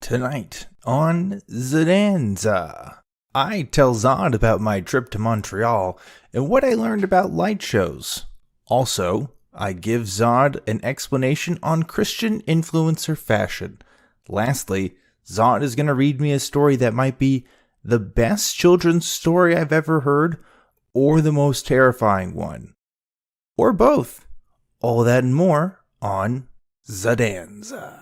Tonight on Zodanza, I tell Zod about my trip to Montreal and what I learned about light shows. Also, I give Zod an explanation on Christian influencer fashion. Lastly, Zod is going to read me a story that might be the best children's story I've ever heard, or the most terrifying one. Or both. All that and more on Zodanza.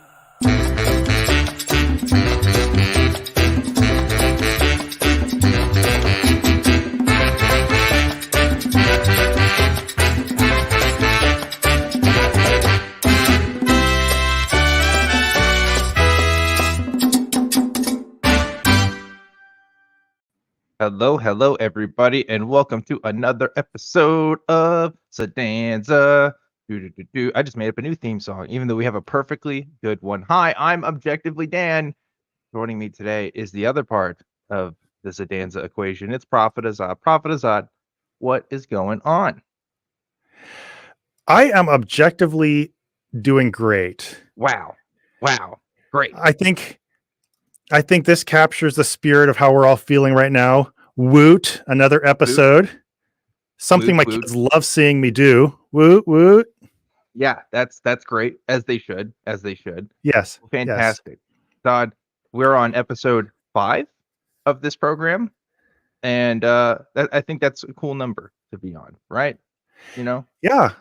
Hello, everybody, and welcome to another episode of Zodanza. I just made up a new theme song, even though we have a perfectly good one. Hi, I'm Objectively Dan. Joining me today is the other part of the Zodanza equation. It's Prophet Azad. Prophet Azad, what is going on? I am objectively doing great. Wow, great. I think this captures the spirit of how we're all feeling right now. Woot, another episode. Woot. Something my kids love seeing me do. Woot, woot. Yeah, that's great, as they should. Yes. Fantastic. Yes. Todd, we're on episode 5 of this program, and I think that's a cool number to be on, right? You know? Yeah.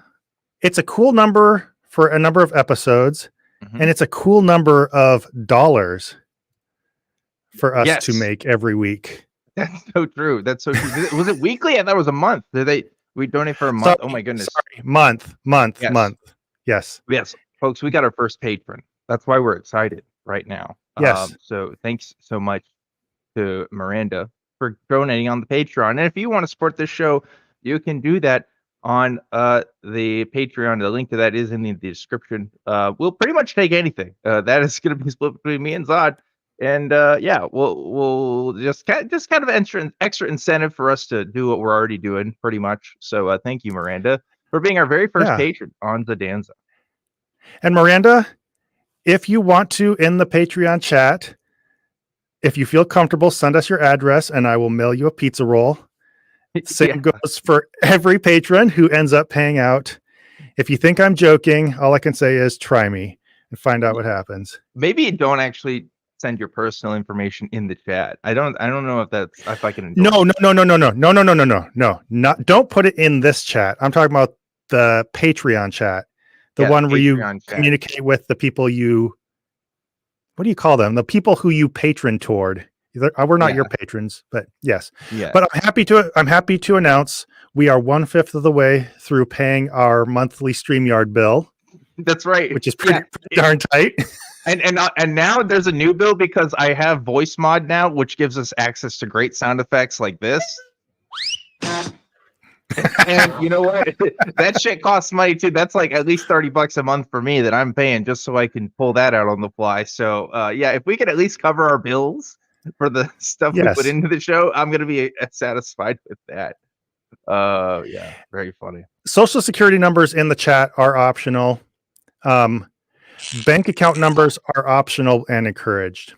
It's a cool number for a number of episodes, and it's a cool number of dollars for us to make every week. That's so true. Was it weekly? I thought it was a month. We donate for a month? Oh my goodness. Sorry. Month. Yes. Yes. Folks, we got our first patron. That's why we're excited right now. Yes. So thanks so much to Miranda for donating on the Patreon. And if you want to support this show, you can do that on the Patreon. The link to that is in the description. We'll pretty much take anything. That is going to be split between me and Zod. And we'll just kind of extra incentive for us to do what we're already doing, pretty much. So thank you, Miranda, for being our very first patron on Zodanza. And Miranda, if you want to, in the Patreon chat, if you feel comfortable, send us your address and I will mail you a pizza roll. Same goes for every patron who ends up paying out. If you think I'm joking, all I can say is try me and find out what happens. Maybe you don't actually send your personal information in the chat. I don't know if I can. No. Don't put it in this chat. I'm talking about the Patreon chat, the one where you communicate with the people what do you call them? The people who you patron toward. We're not your patrons, but yes. Yeah. But I'm happy to announce we are 1/5 of the way through paying our monthly StreamYard bill. That's right. Which is pretty darn tight. And now there's a new bill because I have voice mod now, which gives us access to great sound effects like this. And you know what? That shit costs money too. That's like at least $30 a month for me that I'm paying just so I can pull that out on the fly. So if we could at least cover our bills for the stuff we put into the show, I'm gonna be satisfied with that. Very funny. Social security numbers in the chat are optional. Bank account numbers are optional and encouraged.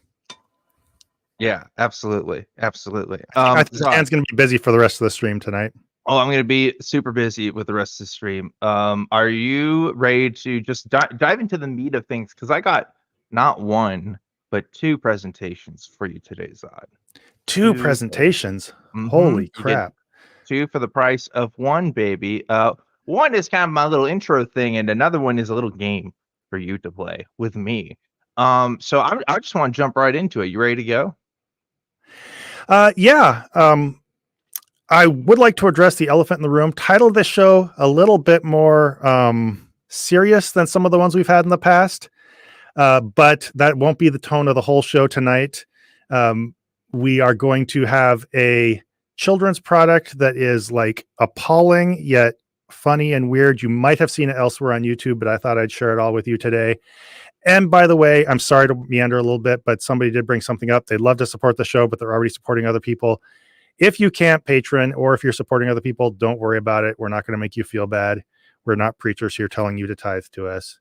Yeah, absolutely. I think Dan's going to be busy for the rest of the stream tonight. Oh, I'm going to be super busy with the rest of the stream. Are you ready to just dive into the meat of things? Because I got not one, but 2 presentations for you today, Zod. 2 presentations? Holy crap. 2 for the price of 1, baby. One is kind of my little intro thing, and another one is a little game for you to play with me. So I just want to jump right into it. You ready to go? I would like to address the elephant in the room. Title of this show a little bit more serious than some of the ones we've had in the past, but that won't be the tone of the whole show tonight. We are going to have a children's product that is like appalling yet funny and weird. You might have seen it elsewhere on YouTube, but I thought I'd share it all with you today. And by the way, I'm sorry to meander a little bit, but somebody did bring something up. They'd love to support the show, but they're already supporting other people. If you can't patron, or if you're supporting other people, don't worry about it. We're not going to make you feel bad. We're not preachers here telling you to tithe to us.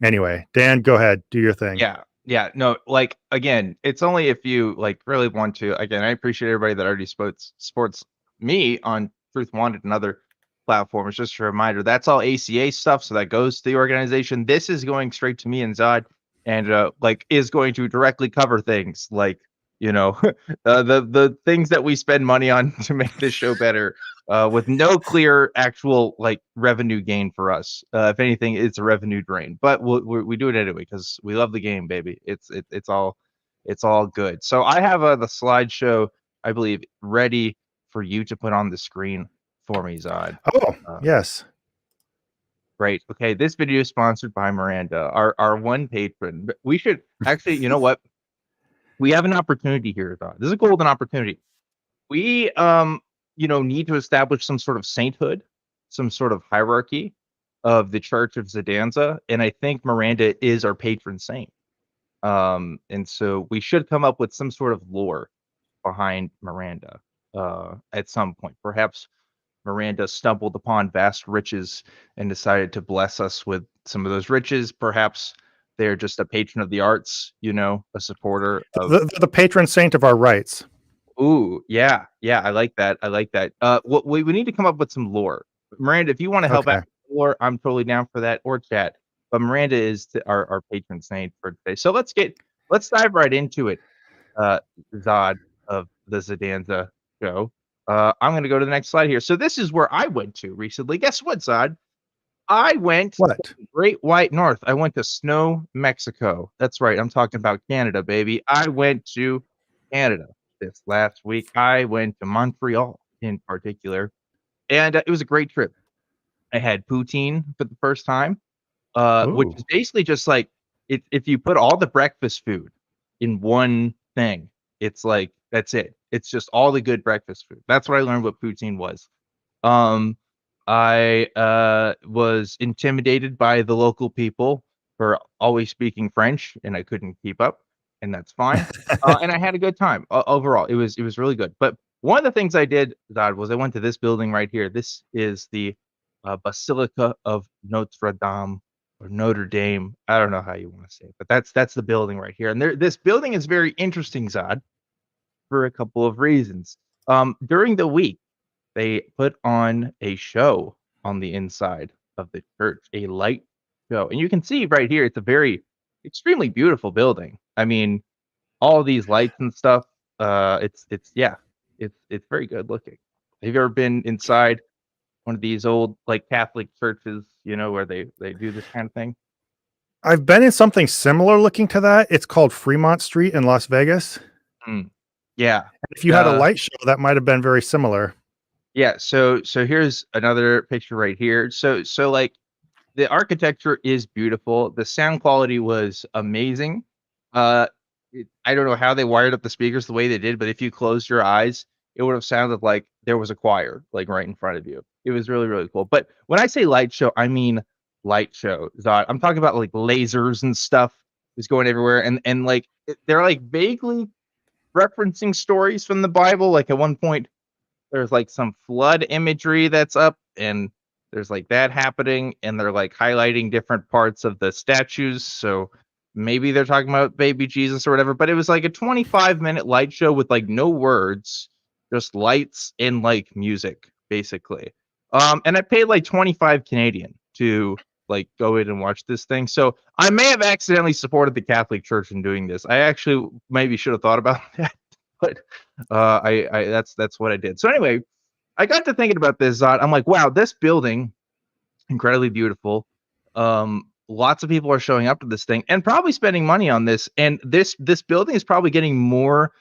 Anyway, Dan, go ahead. Do your thing. Yeah. Yeah, no, like again, it's only if you like really want to. Again, I appreciate everybody that already sports me on Truth Wanted and other platforms. Just a reminder, that's all ACA stuff, so that goes to the organization. This is going straight to me and Zod, and like is going to directly cover things like the things that we spend money on to make this show better. With no clear actual like revenue gain for us. If anything, it's a revenue drain, but we do it anyway because we love the game, baby. It's all good. So I have the slideshow, I believe, ready for you to put on the screen for me, Zod. Oh, Uh, yes. Great. Okay, this video is sponsored by Miranda, our one patron. But we should actually, you know what? We have an opportunity here, Zod. This is a golden opportunity. We need to establish some sort of sainthood, some sort of hierarchy of the Church of Zodanza, and I think Miranda is our patron saint. And so we should come up with some sort of lore behind Miranda at some point. Perhaps Miranda stumbled upon vast riches and decided to bless us with some of those riches. Perhaps they're just a patron of the arts, a supporter of. The patron saint of our rights. Ooh, yeah, yeah, I like that. I like that. What we need to come up with some lore. Miranda, if you want to help out Okay. with lore, I'm totally down for that. Or chat. But Miranda is our patron saint for today. So let's dive right into it. Zod of the Zodanza show. I'm gonna go to the next slide here. So this is where I went to recently. Guess what, Zod? I went to What? the Great White North. I went to Snow, Mexico. That's right. I'm talking about Canada, baby. I went to Canada this last week. I went to Montreal in particular, and it was a great trip. I had poutine for the first time, which Ooh. is basically just like if you put all the breakfast food in one thing, it's like that's it. It's just all the good breakfast food. That's what I learned what poutine was. Um, I was intimidated by the local people for always speaking French, and I couldn't keep up, and that's fine. And I had a good time overall. It was really good. But one of the things I did, Zod, was I went to this building right here. This is the Basilica of Notre Dame or Notre Dame. I don't know how you want to say it, but that's the building right here. And this building is very interesting, Zod, for a couple of reasons. During the week, they put on a show on the inside of the church, a light show. And you can see right here, it's a very extremely beautiful building. I mean, all these lights and stuff, it's very good looking. Have you ever been inside one of these old like Catholic churches, where they do this kind of thing? I've been in something similar looking to that. It's called Fremont Street in Las Vegas. Mm. Yeah. If you had a light show, that might have been very similar. Yeah, so here's another picture right here. So like the architecture is beautiful. The sound quality was amazing. Uh, I don't know how they wired up the speakers the way they did, but if you closed your eyes, it would have sounded like there was a choir like right in front of you. It was really, really cool. But when I say light show, I mean light show. Zod. I'm talking about like lasers and stuff is going everywhere, and like they're like vaguely referencing stories from the Bible. Like at one point, there's like some flood imagery that's up, and there's like that happening, and they're like highlighting different parts of the statues. So maybe they're talking about baby Jesus or whatever, but it was like a 25-minute light show with like no words, just lights and like music basically. And I paid like 25 Canadian to like go in and watch this thing. So I may have accidentally supported the Catholic Church in doing this. I actually maybe should have thought about that, but I that's what I did. So anyway, I got to thinking about this. I'm like, wow, this building, incredibly beautiful. Lots of people are showing up to this thing and probably spending money on this. And this building is probably getting more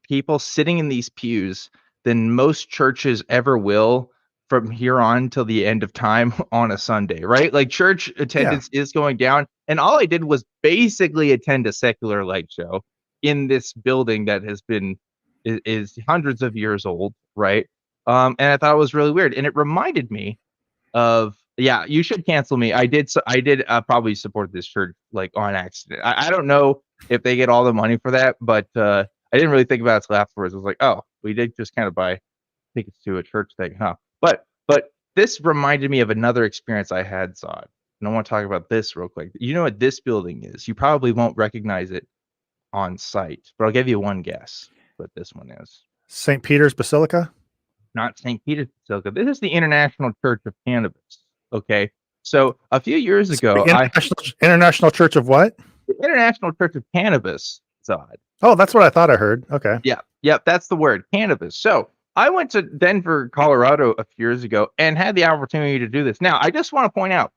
people sitting in these pews than most churches ever will from here on till the end of time on a Sunday, right? Like church Yeah. attendance is going down. And all I did was basically attend a secular light show in this building that has been is hundreds of years old, right? And I thought it was really weird. And it reminded me of, yeah, you should cancel me. I did probably support this church like on accident. I don't know if they get all the money for that, but I didn't really think about it till afterwards. I was like, oh, we did just kind of buy tickets to a church thing, huh? But this reminded me of another experience I had, Zod. And I want to talk about this real quick. You know what this building is? You probably won't recognize it on site, but I'll give you one guess what this one is. St. Peter's Basilica? Not St. Peter's Basilica. This is the International Church of Cannabis. Okay. So a few years ago, International Church of what? The International Church of Cannabis, Zod. Oh, that's what I thought I heard. Okay. Yep, that's the word, cannabis. So I went to Denver, Colorado a few years ago and had the opportunity to do this. Now, I just want to point out,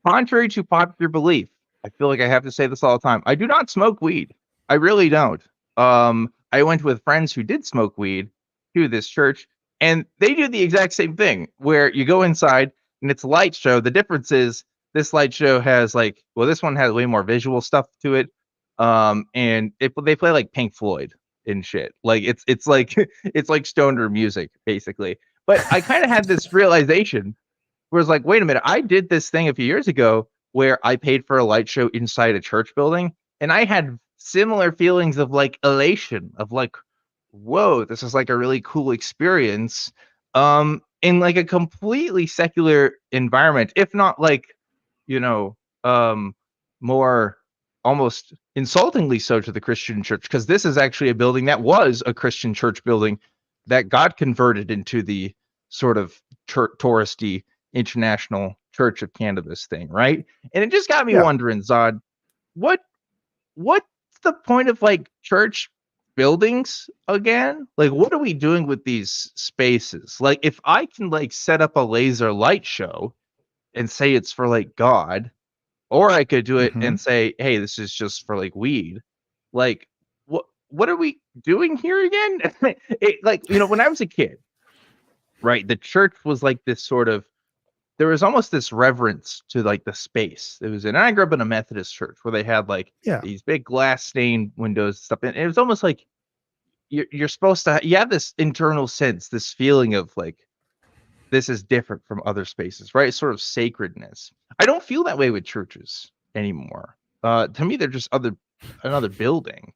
contrary to popular belief, I feel like I have to say this all the time. I do not smoke weed. I really don't. I went with friends who did smoke weed to this church, and they do the exact same thing where you go inside and it's a light show. The difference is this light show has this one has way more visual stuff to it. And they play like Pink Floyd and shit. Like it's like it's like stoner music basically. But I kind of had this realization where it's like, wait a minute, I did this thing a few years ago where I paid for a light show inside a church building, and I had similar feelings of like elation of like, whoa, this is like a really cool experience. In like a completely secular environment, if not like, more almost insultingly so to the Christian church, because this is actually a building that was a Christian church building that got converted into the sort of touristy International Church of Cannabis thing, right? And it just got me wondering, Zod, what's the point of like church buildings again? Like, what are we doing with these spaces? Like, if I can like set up a laser light show and say it's for like God, or I could do it and say, hey, this is just for like weed. Like, what are we doing here again? When I was a kid, right, the church was like this sort of, there was almost this reverence to like the space. And I grew up in a Methodist church where they had like these big glass stained windows and stuff. And it was almost like you're supposed to, you have this internal sense, this feeling of like, this is different from other spaces, right? Sort of sacredness. I don't feel that way with churches anymore. To me, they're just another building.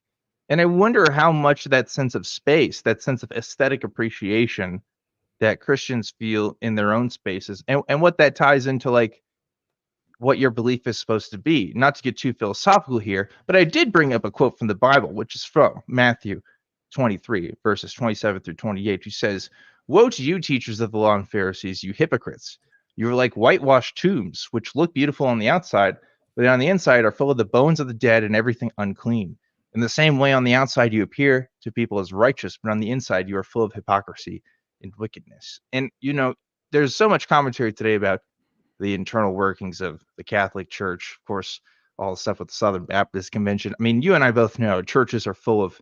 And I wonder how much that sense of space, that sense of aesthetic appreciation that Christians feel in their own spaces, and what that ties into like what your belief is supposed to be. Not to get too philosophical here, but I did bring up a quote from the Bible, which is from Matthew 23, verses 27 through 28, who says, "Woe to you, teachers of the law and Pharisees, you hypocrites! You are like whitewashed tombs, which look beautiful on the outside, but on the inside are full of the bones of the dead and everything unclean. In the same way, on the outside you appear to people as righteous, but on the inside you are full of hypocrisy and wickedness." And, there's so much commentary today about the internal workings of the Catholic Church. Of course, all the stuff with the Southern Baptist Convention. I mean, you and I both know churches are full of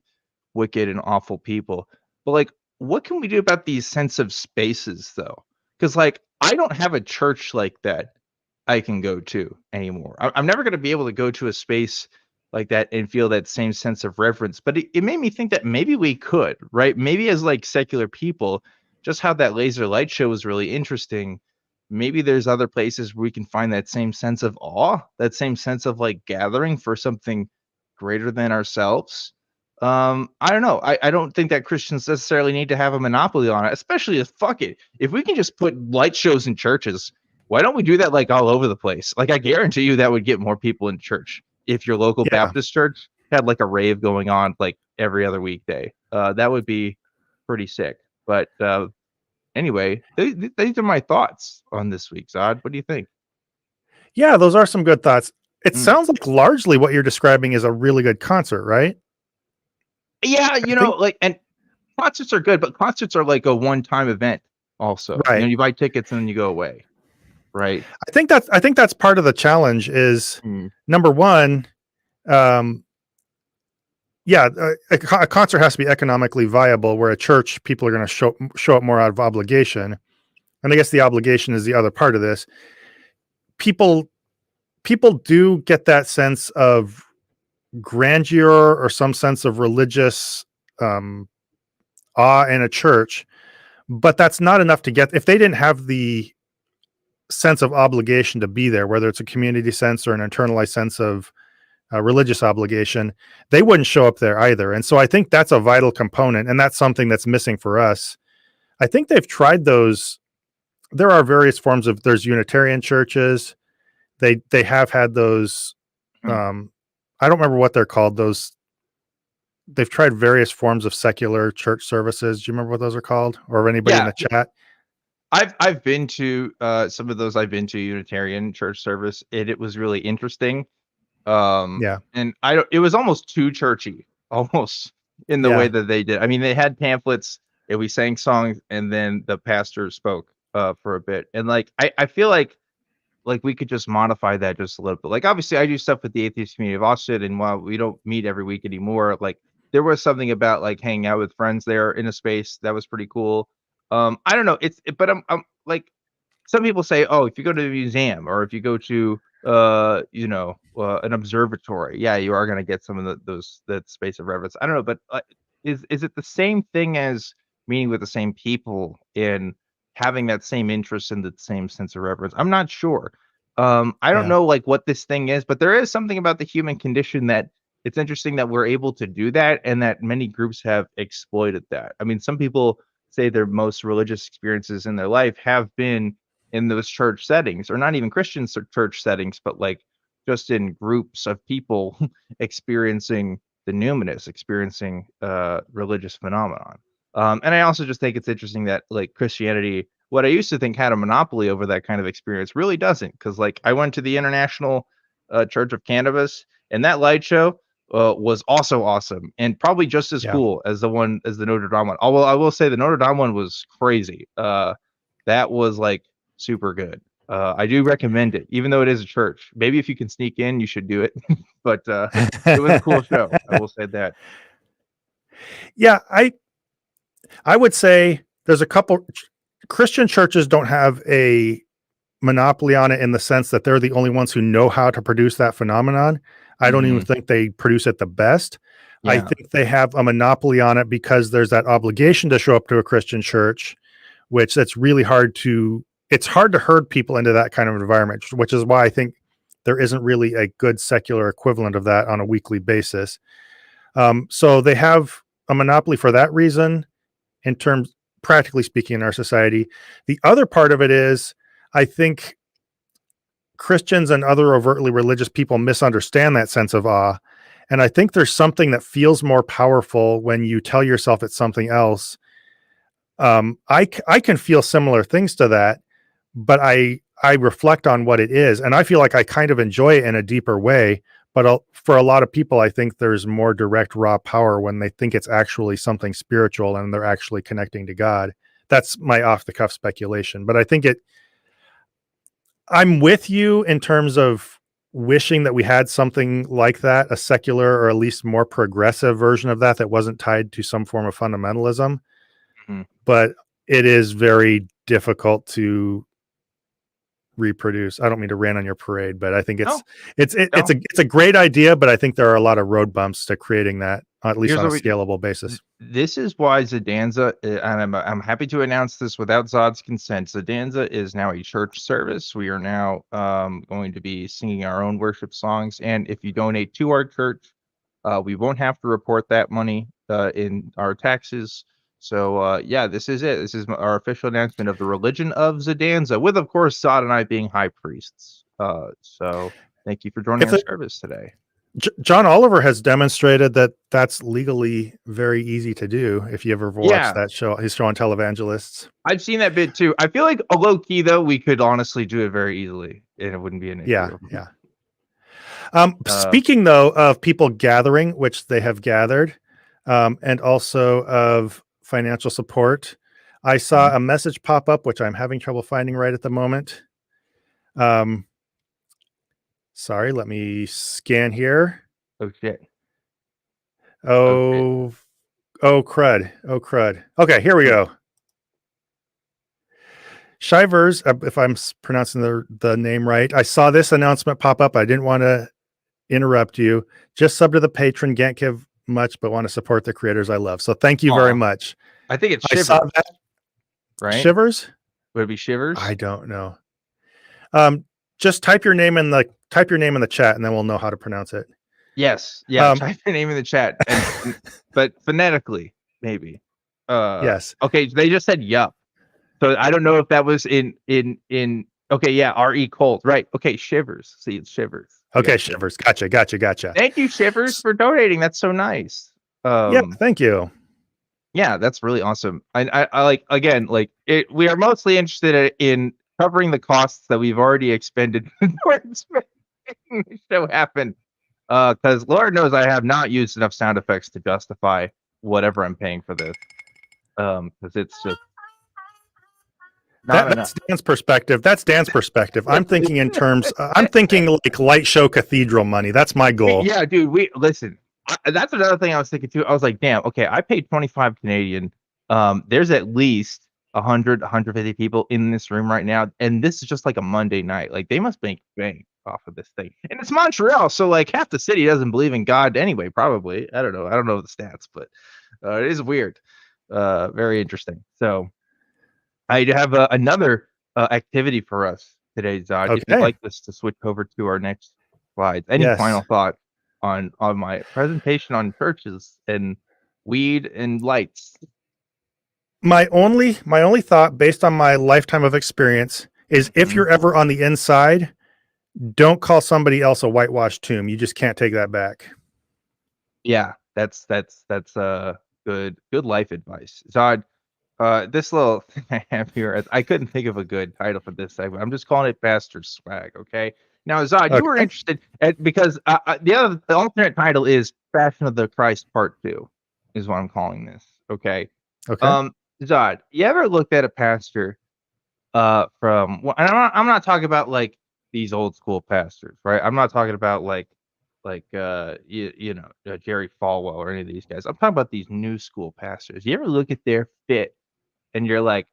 wicked and awful people. But, like, what can we do about these sense of spaces, though? Because, like, I don't have a church like that I can go to anymore. I'm never going to be able to go to a space like that and feel that same sense of reverence. But it made me think that maybe we could, right? Maybe as, like, secular people, just how that laser light show was really interesting. Maybe there's other places where we can find that same sense of awe, that same sense of, like, gathering for something greater than ourselves. I don't know. I don't think that Christians necessarily need to have a monopoly on it, especially if, fuck it, if we can just put light shows in churches, why don't we do that like all over the place? Like, I guarantee you that would get more people in church if your local Baptist church had like a rave going on like every other weekday. That would be pretty sick. But anyway, these are my thoughts on this week. Zod, what do you think? Yeah, those are some good thoughts. It sounds like largely what you're describing is a really good concert, right? Yeah, and concerts are good, but concerts are like a one-time event also. Right. You buy tickets and then you go away. Right. I think that's part of the challenge is number one, a concert has to be economically viable, where a church, people are going to show up more out of obligation. And I guess the obligation is the other part of this. People do get that sense of grandeur or some sense of religious awe in a church, but that's not enough to get, if they didn't have the sense of obligation to be there, whether it's a community sense or an internalized sense of religious obligation, they wouldn't show up there either. And so I think that's a vital component, and that's something that's missing for us. I think they've tried those. There are various forms of, there's Unitarian churches, they have had those. I don't remember what they're called. Those they've tried various forms of secular church services. Do you remember what those are called, or anybody in Yeah, the chat? I've been to some of those. I've been to Unitarian church service, and it was really interesting. Yeah, And I don't. It was almost too churchy, almost in the way yeah, that they did. I mean, they had pamphlets, and we sang songs, and then the pastor spoke for a bit. And like, I feel like we could just modify that just a little bit. Like, obviously, I do stuff with the atheist community of Austin, and while we don't meet every week anymore, like there was something about like hanging out with friends there in a space that was pretty cool. I don't know. But I'm like some people say, oh, if you go to the museum or if you go to an observatory, yeah, you are going to get some of those that space of reverence. I don't know, but is it the same thing as meeting with the same people and having that same interest and the same sense of reverence? I'm not sure. I don't yeah, know like what this thing is, but there is something about the human condition that it's interesting that we're able to do that and that many groups have exploited that. I mean, some people say their most religious experiences in their life have been in those church settings, or not even Christian church settings, but like just in groups of people experiencing the numinous, experiencing religious phenomenon. And I also just think it's interesting that like Christianity, what I used to think had a monopoly over that kind of experience, really doesn't. Because like I went to the International Church of Cannabis, and that light show was also awesome and probably just as yeah. cool as the Notre Dame one. Although I will say the Notre Dame one was crazy. That was like super good. I do recommend it, even though it is a church. Maybe if you can sneak in, you should do it. But it was a cool show. I will say that. Yeah, I would say there's a couple Christian churches don't have a monopoly on it in the sense that they're the only ones who know how to produce that phenomenon. I don't even Mhm. think they produce it the best. I Yeah. think they have a monopoly on it because there's that obligation to show up to a Christian church, which that's really hard to it's hard to herd people into that kind of environment, which is why I think there isn't really a good secular equivalent of that on a weekly basis. So they have a monopoly for that reason in terms practically speaking in our society. The other part of it is I think Christians and other overtly religious people misunderstand that sense of awe. And I think there's something that feels more powerful when you tell yourself it's something else. I can feel similar things to that, but I reflect on what it is, and I feel like I kind of enjoy it in a deeper way. But for a lot of people, I think there's more direct raw power when they think it's actually something spiritual and they're actually connecting to God. That's my off the cuff speculation, but I think I'm with you in terms of wishing that we had something like that, a secular or at least more progressive version of that that wasn't tied to some form of fundamentalism. Mhm. But it is very difficult to reproduce. I don't mean to rain on your parade, but I think No, it's no. a great idea, but I think there are a lot of road bumps to creating that, at least Here's on a what we scalable basis. This is why Zodanza, and I'm happy to announce this without Zod's consent. Zodanza is now a church service. We are now going to be singing our own worship songs, and if you donate to our church, we won't have to report that money in our taxes. So yeah, this is it. This is our official announcement of the religion of Zodanza, with of course Zod and I being high priests. So thank you for joining If our it, service today. John Oliver has demonstrated that that's legally very easy to do. If you ever watched Yeah, that show, his show on televangelists. I've seen that bit too. I feel like a low key though, we could honestly do it very easily, and it wouldn't be an Yeah, issue. yeah. Uh, Speaking though of people gathering, which they have gathered, and also of financial support, I mhm. saw a message pop up, which I'm having trouble finding right at the moment. Um, sorry, let me scan here. Oh shit. Oh shit. Oh, oh crud. Oh crud. Okay, here we Hmm. go. Shivers, if I'm pronouncing the name right, I saw this announcement pop up. I didn't want to interrupt you. Just sub to the patron, can't give much, but want to support the creators I love. So thank you very Aw. much. I think it's I saw Shivers, that. right? Shivers? Would it be Shivers? I don't know. Just type your name in the chat, and then we'll know how to pronounce it. Yes. Yeah. Um, Type your name in the chat, but phonetically, maybe. yes. Okay. They just said yup. So I don't know if that was in Okay, yeah, R.E. Colt. Right. Okay, Shivers. See, it's Shivers. Okay, Yeah. Shivers. Gotcha. Thank you, Shivers, for donating. That's so nice. Yeah, thank you. Yeah, that's really awesome. I like, again, like it. We are mostly interested in covering the costs that we've already expended towards making the show happen. Because Lord knows I have not used enough sound effects to justify whatever I'm paying for this. Because it's just not enough. That's Dan's perspective. That's Dan's perspective. I'm thinking in terms. I'm thinking like light show cathedral money. That's my goal. Yeah, dude. We listen. That's another thing I was thinking too. I was like, damn. Okay, I paid 25 Canadian. There's at least 100, 150 people in this room right now, and this is just like a Monday night. Like they must make bank off of this thing, and it's Montreal, so like half the city doesn't believe in God anyway. Probably. I don't know. I don't know the stats, but it is weird. Very interesting. So I have another activity for us today, Zod. If you'd Okay. like us to switch over to our next slides. Any Yes. final thought on my presentation on churches and weed and lights? My only thought, based on my lifetime of experience, is if you're ever on the inside, don't call somebody else a whitewashed tomb. You just can't take that back. Yeah, that's good life advice, Zod. This little thing I have here, I couldn't think of a good title for this segment. I'm just calling it Bastard Swag. Okay. Now, Zod, you were Okay. interested because the alternate title is Passion of the Christ Part 2, is what I'm calling this. Okay. Okay. Zod, you ever looked at a pastor from? Well, and I'm not talking about like these old school pastors, right? I'm not talking about like Jerry Falwell or any of these guys. I'm talking about these new school pastors. You ever look at their fit and you're like,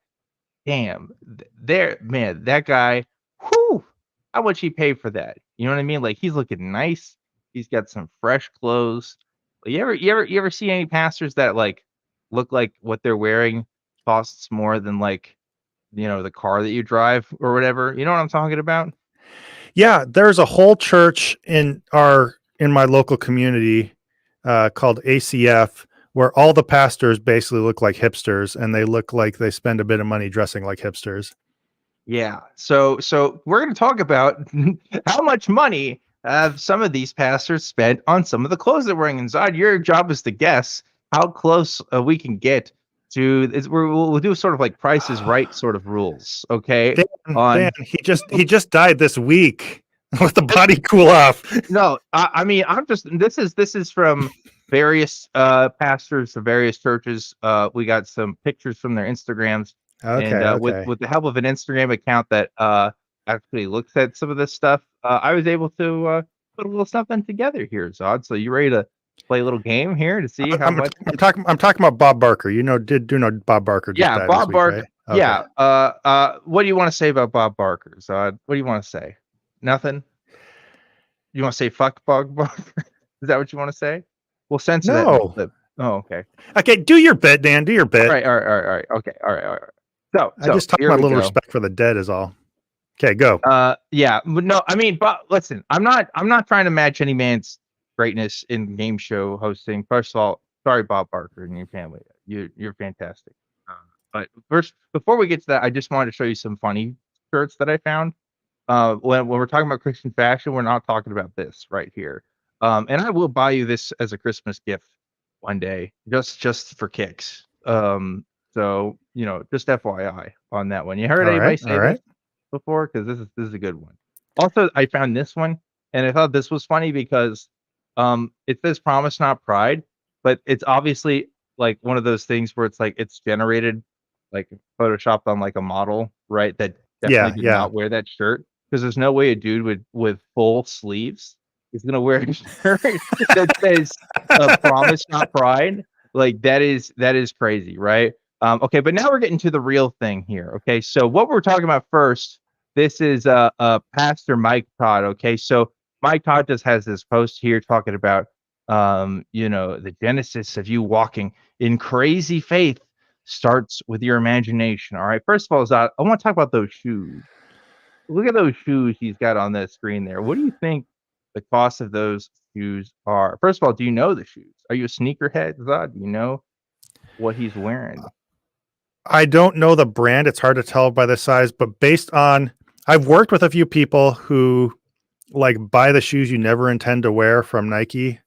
damn, that guy, whew, how much he paid for that? You know what I mean? Like he's looking nice. He's got some fresh clothes. You ever see any pastors that like look like what they're wearing costs more than like, the car that you drive or whatever? You know what I'm talking about? Yeah, there's a whole church in my local community called ACF, where all the pastors basically look like hipsters, and they look like they spend a bit of money dressing like hipsters. Yeah. So we're going to talk about how much money have some of these pastors spent on some of the clothes they're wearing inside. Your job is to guess how close we can get to. We'll do sort of like Price is Right sort of rules. Okay. Dan, he just died this week. Let the body cool off. No, I mean, I'm just. This is from various pastors of various churches. We got some pictures from their Instagrams. And Okay. with the help of an Instagram account that actually looks at some of this stuff, I was able to put a little something together here, Zod. So you ready to play a little game here to see how much? I'm talking about Bob Barker. You know Bob Barker just died Bob this week, Barker. right? Okay. Yeah. What do you want to say about Bob Barker, Zod? What do you want to say? Nothing. You want to say fuck Bob Barker? Is that what you want to say? We'll censor that in the clip. Oh, okay. Okay, do your bit, Dan. Do your bit. All right. Okay. All right. So I just talk about a little respect for the dead is all. Okay, go. Yeah, but no, I mean, but listen, I'm not trying to match any man's greatness in game show hosting. First of all, sorry, Bob Barker and your family. You're fantastic. But first, before we get to that, I just wanted to show you some funny shirts that I found. When we're talking about Christian fashion, we're not talking about this right here. And I will buy you this as a Christmas gift one day, just for kicks. So just FYI on that one. You heard anybody say this before? Because this is a good one. Also, I found this one, and I thought this was funny because it says "Promise Not Pride," but it's obviously like one of those things where it's like it's generated, like photoshopped on like a model, right? That definitely did not wear that shirt, because there's no way a dude with full sleeves is gonna wear a shirt that says "Promise Not Pride." Like that is crazy, right? Okay, but now we're getting to the real thing here. Okay, so what we're talking about first, this is Pastor Mike Todd. Okay, so Mike Todd just has this post here talking about the genesis of you walking in crazy faith starts with your imagination. All right, first of all, I want to talk about those shoes. Look at those shoes he's got on the screen there. What do you think the cost of those shoes are? First of all, do you know the shoes? Are you a sneakerhead, Zod? Do you know what he's wearing? I don't know the brand. It's hard to tell by the size, but based on I've worked with a few people who like buy the shoes you never intend to wear from Nike.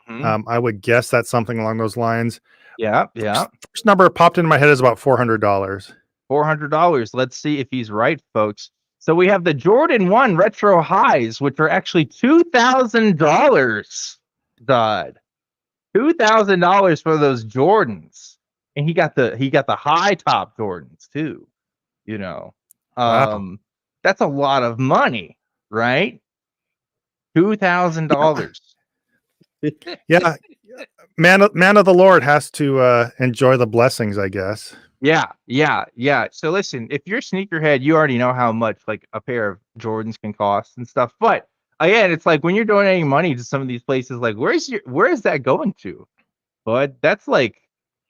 Mhm. I would guess that's something along those lines. Yeah, yeah. First number popped into my head is about $400. $400. Let's see if he's right, folks. So we have the Jordan 1 Retro Highs, which are actually $2,000. God. $2,000 for those Jordans. And he got the high top Jordans too, you know. Wow. That's a lot of money, right? $2,000. Yeah, man of the Lord has to enjoy the blessings, I guess. Yeah, yeah, yeah. So listen, if you're a sneakerhead, you already know how much like a pair of Jordans can cost and stuff. But again, it's like when you're donating money to some of these places, like where is that going to? But that's like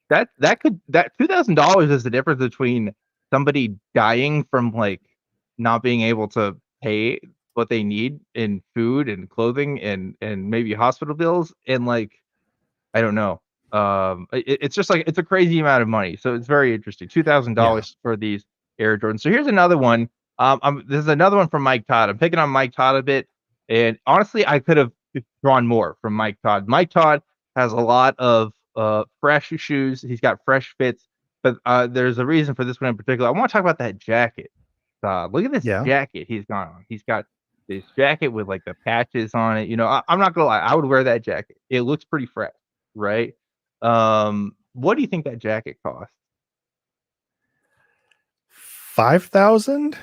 that $2,000 is the difference between somebody dying from like not being able to pay what they need in food and clothing and maybe hospital bills and like I don't know. It's just like it's a crazy amount of money, so it's very interesting. two thousand Yeah. dollars for these Air Jordans. So here's another one. This is another one from Mike Todd. I'm picking on Mike Todd a bit, and honestly, I could have drawn more from Mike Todd. Mike Todd has a lot of fresh shoes. He's got fresh fits, but there's a reason for this one in particular. I want to talk about that jacket. Look at this Yeah. jacket he's got on. He's got this jacket with like the patches on it. You know, I'm not gonna lie, I would wear that jacket. It looks pretty fresh, right? What do you think that jacket cost? 5,000?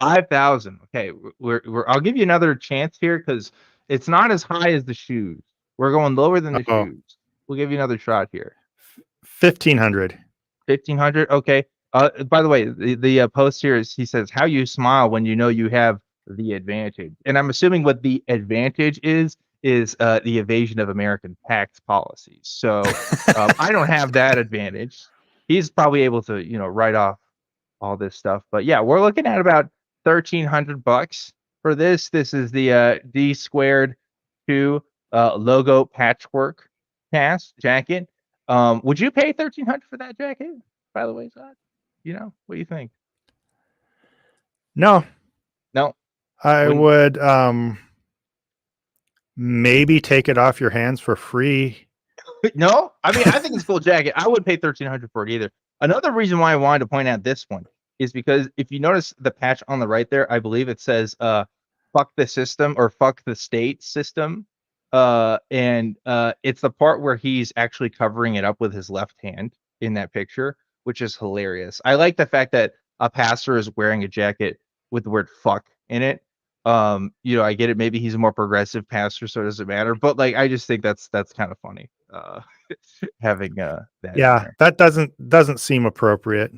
5,000. Okay, we're I'll give you another chance here because it's not as high as the shoes. We're going lower than the Oh, shoes. We'll give you another shot here. 1,500. 1,500. Okay. By the way, the post here is he says how you smile when you know you have the advantage, and I'm assuming what the advantage is the evasion of American tax policies. So I don't have that advantage. He's probably able to write off all this stuff, but yeah, we're looking at about $1,300 for this. This is the D squared 2 logo patchwork cast jacket. Would you pay 1,300 for that jacket? By the way, Zod? What do you think? No, No, I wouldn't. would maybe take it off your hands for free. No, I mean I think it's a cool jacket. I would pay 1,300 for it either. Another reason why I wanted to point out this one is because if you notice the patch on the right there, I believe it says "fuck the system" or "fuck the state system," and it's the part where he's actually covering it up with his left hand in that picture, which is hilarious. I like the fact that a pastor is wearing a jacket with the word "fuck" in it. I get it. Maybe he's a more progressive pastor, so it doesn't matter. But like, I just think that's kind of funny. Having that in Yeah, there. that doesn't seem appropriate.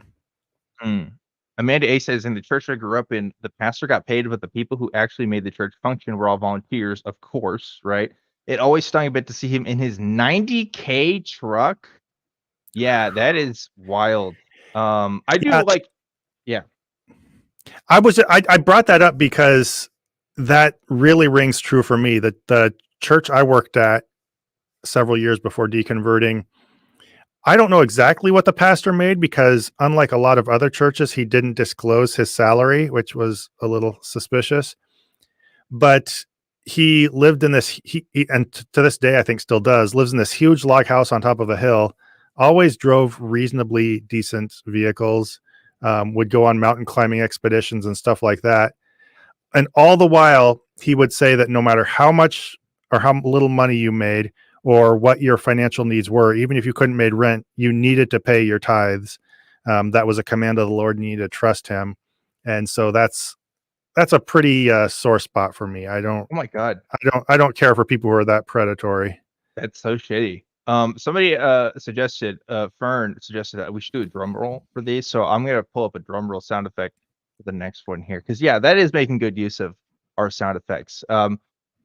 Mm. Amanda A says in the church I grew up in, the pastor got paid, but the people who actually made the church function were all volunteers, of course, right? It always stung a bit to see him in his 90K truck. Yeah, that is wild. I do Yeah, like, yeah. I brought that up because that really rings true for me. That the church I worked at several years before deconverting, I don't know exactly what the pastor made because unlike a lot of other churches, he didn't disclose his salary, which was a little suspicious. But he lived in this and to this day I think still does, lives in this huge log house on top of a hill, always drove reasonably decent vehicles, would go on mountain climbing expeditions and stuff like that. And all the while he would say that no matter how much or how little money you made or what your financial needs were, even if you couldn't make rent, you needed to pay your tithes. That was a command of the Lord. You need to trust him. And so that's a pretty sore spot for me. Oh my God. I don't care for people who are that predatory. That's so shitty. Somebody suggested, Fern suggested that we should do a drum roll for these. So I'm gonna pull up a drum roll sound effect for the next one here. Because yeah, that is making good use of our sound effects.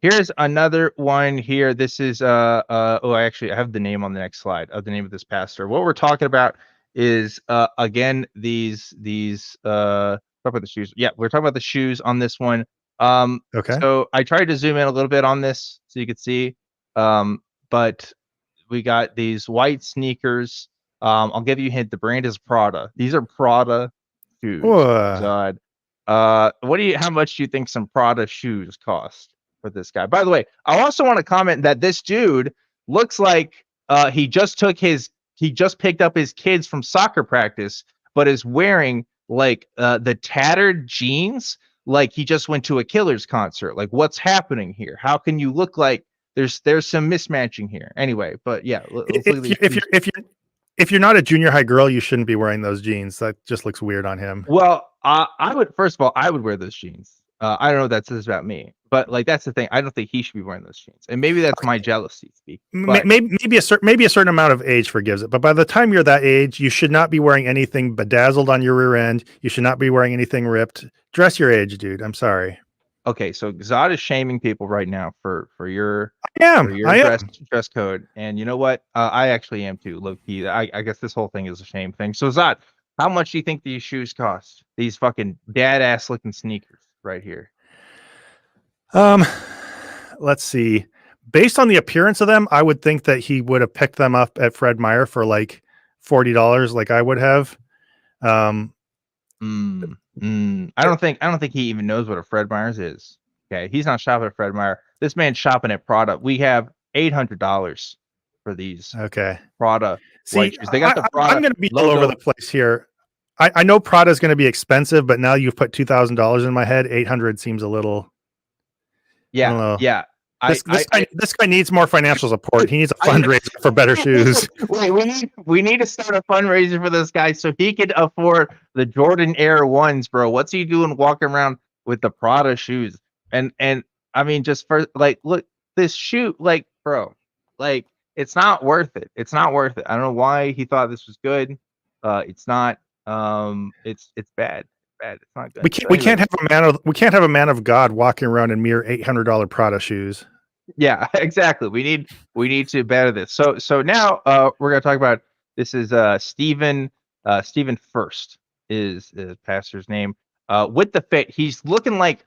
Here's another one here. This is I have the name on the next slide of the name of this pastor. What we're talking about is again these talk about the shoes. Yeah, we're talking about the shoes on this one. Okay. So I tried to zoom in a little bit on this so you could see. But we got these white sneakers. I'll give you a hint. The brand is Prada. These are Prada shoes. Uh, God. How much do you think some Prada shoes cost for this guy? By the way, I also want to comment that this dude looks like he just picked up his kids from soccer practice, but is wearing like the tattered jeans, like he just went to a Killers concert. Like, what's happening here? How can you look like there's some mismatching here? Anyway, but yeah, let's look at these. If you're not a junior high girl, you shouldn't be wearing those jeans. That just looks weird on him. Well, I would, first of all, I would wear those jeans. I don't know what that says about me, but like that's the thing. I don't think he should be wearing those jeans, and maybe that's my jealousy speak. But Maybe a certain amount of age forgives it, but by the time you're that age, you should not be wearing anything bedazzled on your rear end. You should not be wearing anything ripped. Dress your age, dude. I'm sorry. okay, so Zod is shaming people right now for your I am. dress code, and you know what? I actually am too, low key. I guess this whole thing is a shame thing. So Zod, how much do you think these shoes cost? These fucking dad ass looking sneakers right here. Let's see. Based on the appearance of them, I would think that he would have picked them up at Fred Meyer for like $40, like I would have. I don't think he even knows what a Fred Meyer's is. Okay, he's not shopping at Fred Meyer. This man's shopping at Prada. We have $800 for these. Okay, Prada white shoes. They got the Prada. I'm going to be logo. all over the place here. I know Prada is going to be expensive, but now you've put $2,000 in my head. 800 seems a little. Yeah. This guy needs more financial support. He needs a fundraiser for better shoes. Wait, we need to start a fundraiser for this guy so he can afford the Jordan Air Ones, bro. What's he doing walking around with the Prada shoes? And I mean, just for like, look, this shoe, like, bro, like, it's not worth it. It's not worth it. I don't know why he thought this was good. It's not. It's bad. It's not good. We can't have a man of God walking around in mere $800 Prada shoes. Yeah, exactly. We need to better this. So now we're gonna talk about this is Stephen First is pastor's name. With the fit, he's looking like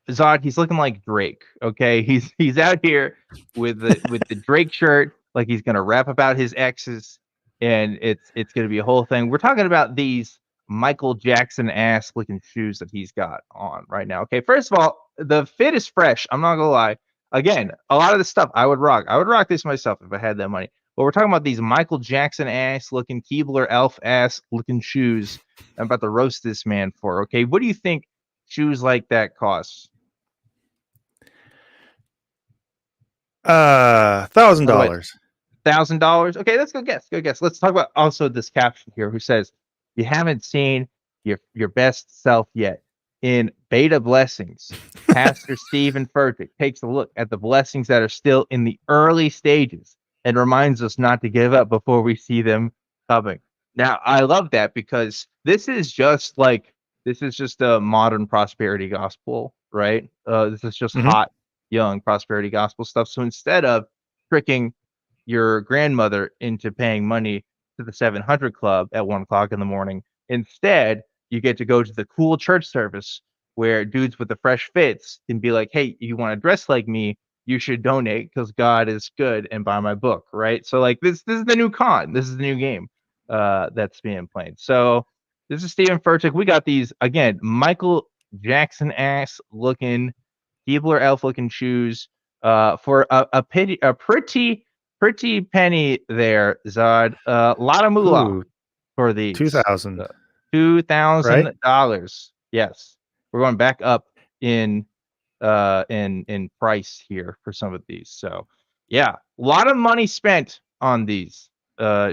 Zod. He's looking like Drake. Okay, he's out here with the Drake shirt, like he's gonna rap about his exes, and it's gonna be a whole thing. We're talking about these Michael Jackson ass looking shoes that he's got on right now. Okay, first of all, the fit is fresh. I'm not gonna lie. Again, a lot of the stuff I would rock. I would rock this myself if I had that money. But we're talking about these Michael Jackson ass looking, Keebler Elf ass looking shoes. I'm about to roast this man for. Okay, what do you think shoes like that cost? $1,000. $1,000. Okay, that's good guess. Good guess. Let's talk about also this caption here, who says, "You haven't seen your best self yet." In Beta Blessings, Pastor Stephen Furtick takes a look at the blessings that are still in the early stages and reminds us not to give up before we see them coming. Now, I love that because this is just a modern prosperity gospel, right? This is just hot, young prosperity gospel stuff. So instead of tricking your grandmother into paying money to the 700 Club at 1:00 in the morning, instead, you get to go to the cool church service where dudes with the fresh fits can be like, hey, you want to dress like me? You should donate because God is good and buy my book, right? So like this is the new con. This is the new game that's being played. So this is Stephen Furtick. We got these, again, Michael Jackson ass looking, Keebler Elf looking shoes for a pretty penny there, Zod. A lot of moolah for these. $2,000. $2,000. Yes, we're going back up in price here for some of these. So yeah, a lot of money spent on these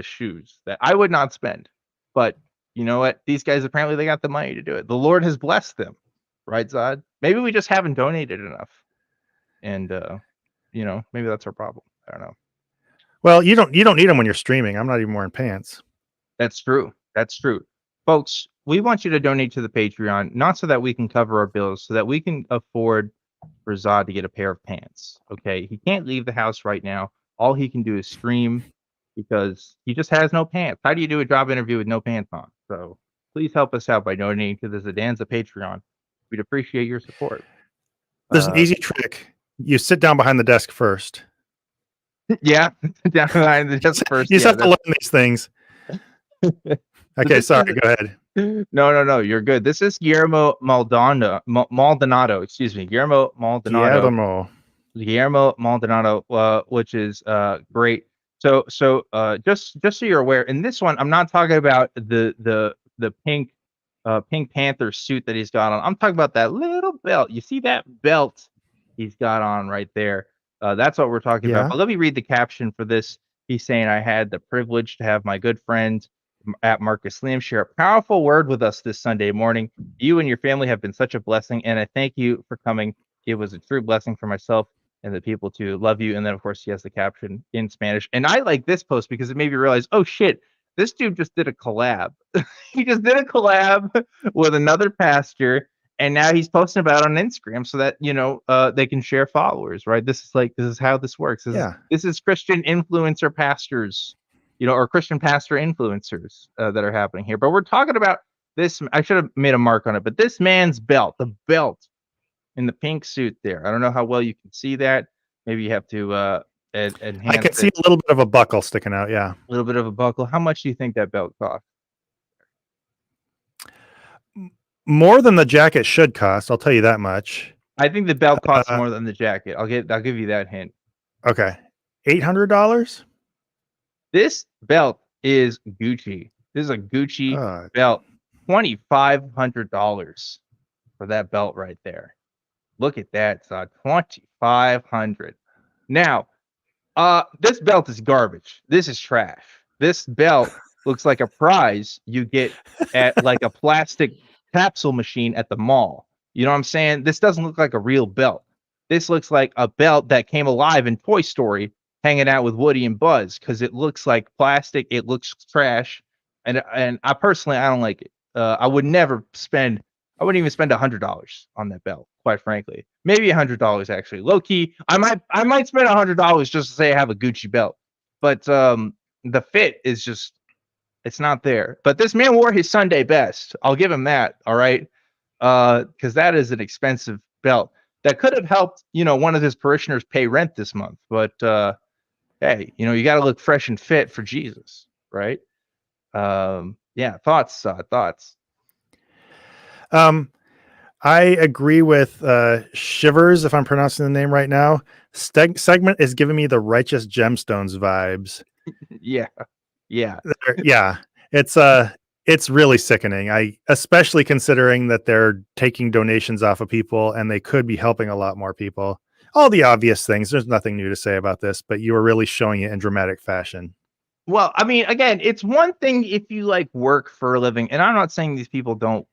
shoes that I would not spend. But you know what? These guys apparently they got the money to do it. The Lord has blessed them, right, Zod? Maybe we just haven't donated enough, and maybe that's our problem. I don't know. Well, you don't need them when you're streaming. I'm not even wearing pants. That's true. Folks, we want you to donate to the Patreon, not so that we can cover our bills, so that we can afford for Zod to get a pair of pants. Okay, he can't leave the house right now. All he can do is stream because he just has no pants. How do you do a job interview with no pants on? So please help us out by donating to the Zodanza Patreon. We'd appreciate your support. There's an easy trick. You sit down behind the desk first. Yeah, down behind the desk first. You just have to learn these things. Okay, sorry, go ahead. No. You're good. This is Guillermo Maldonado. Excuse me, Guillermo Maldonado. Guillermo. Guillermo Maldonado, which is great. So just so you're aware, in this one, I'm not talking about the Pink Panther suit that he's got on. I'm talking about that little belt. You see that belt he's got on right there? That's what we're talking about. Yeah. But let me read the caption for this. He's saying, "I had the privilege to have my good friend at Marcus Liam share a powerful word with us this Sunday morning. You and your family have been such a blessing, and I thank you for coming. It was a true blessing for myself and the people to love you." And then, of course, he has the caption in Spanish. And I like this post because it made me realize, oh shit, this dude just did a collab. He just did a collab with another pastor, and now he's posting about it on Instagram so that they can share followers, right? This is how this works. Yeah. This is Christian influencer pastors, or Christian pastor influencers that are happening here. But we're talking about this. I should have made a mark on it, but this man's belt, the belt in the pink suit there. I don't know how well you can see that. Maybe you have to enhance I can see a little bit of a buckle sticking out. Yeah. a little bit of a buckle. How much do you think that belt cost? More than the jacket should cost. I'll tell you that much. I think the belt costs more than the jacket. I'll give you that hint. Okay. $800? This belt is Gucci. This is a Gucci belt. $2,500 for that belt right there. Look at that, son. $2,500. Now, this belt is garbage. This is trash. This belt looks like a prize you get at like a plastic capsule machine at the mall. You know what I'm saying? This doesn't look like a real belt. This looks like a belt that came alive in Toy Story, hanging out with Woody and Buzz, because it looks like plastic. It looks trash, and I personally I don't like it. I wouldn't even spend $100 on that belt, quite frankly. Maybe $100 actually. Low key, I might spend $100 just to say I have a Gucci belt. But the fit is just, it's not there. But this man wore his Sunday best. I'll give him that. All right, because that is an expensive belt that could have helped one of his parishioners pay rent this month. But hey, you got to look fresh and fit for Jesus, right? Yeah, thoughts. I agree with Shivers, if I'm pronouncing the name right now. Segment is giving me the Righteous Gemstones vibes. Yeah. Yeah, it's really sickening. Especially considering that they're taking donations off of people and they could be helping a lot more people. All the obvious things. There's nothing new to say about this, but you were really showing it in dramatic fashion. Well, I mean, again, it's one thing if you work for a living, and I'm not saying these people don't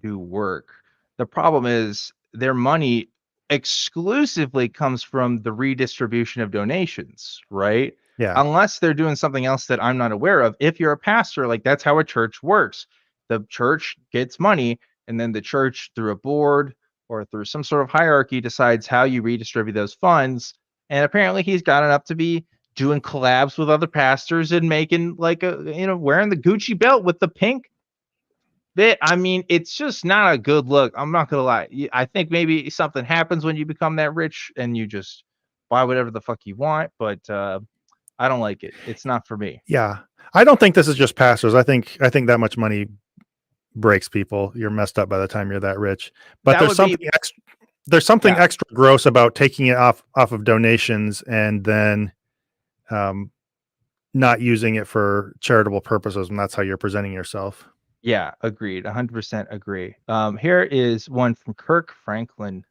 do work. The problem is their money exclusively comes from the redistribution of donations, right? Yeah. Unless they're doing something else that I'm not aware of. If you're a pastor, that's how a church works. The church gets money, and then the church, through a board or through some sort of hierarchy, decides how you redistribute those funds. And apparently he's got enough to be doing collabs with other pastors and making wearing the Gucci belt with the pink bit. I mean, it's just not a good look. I'm not gonna lie. I think maybe something happens when you become that rich and you just buy whatever the fuck you want, but I don't like it. It's not for me. Yeah. I don't think this is just pastors. I think that much money breaks people. You're messed up by the time you're that rich. But there's something extra gross about taking it off of donations and then not using it for charitable purposes, and that's how you're presenting yourself. Yeah, agreed. 100% agree. Here is one from Kirk Franklin.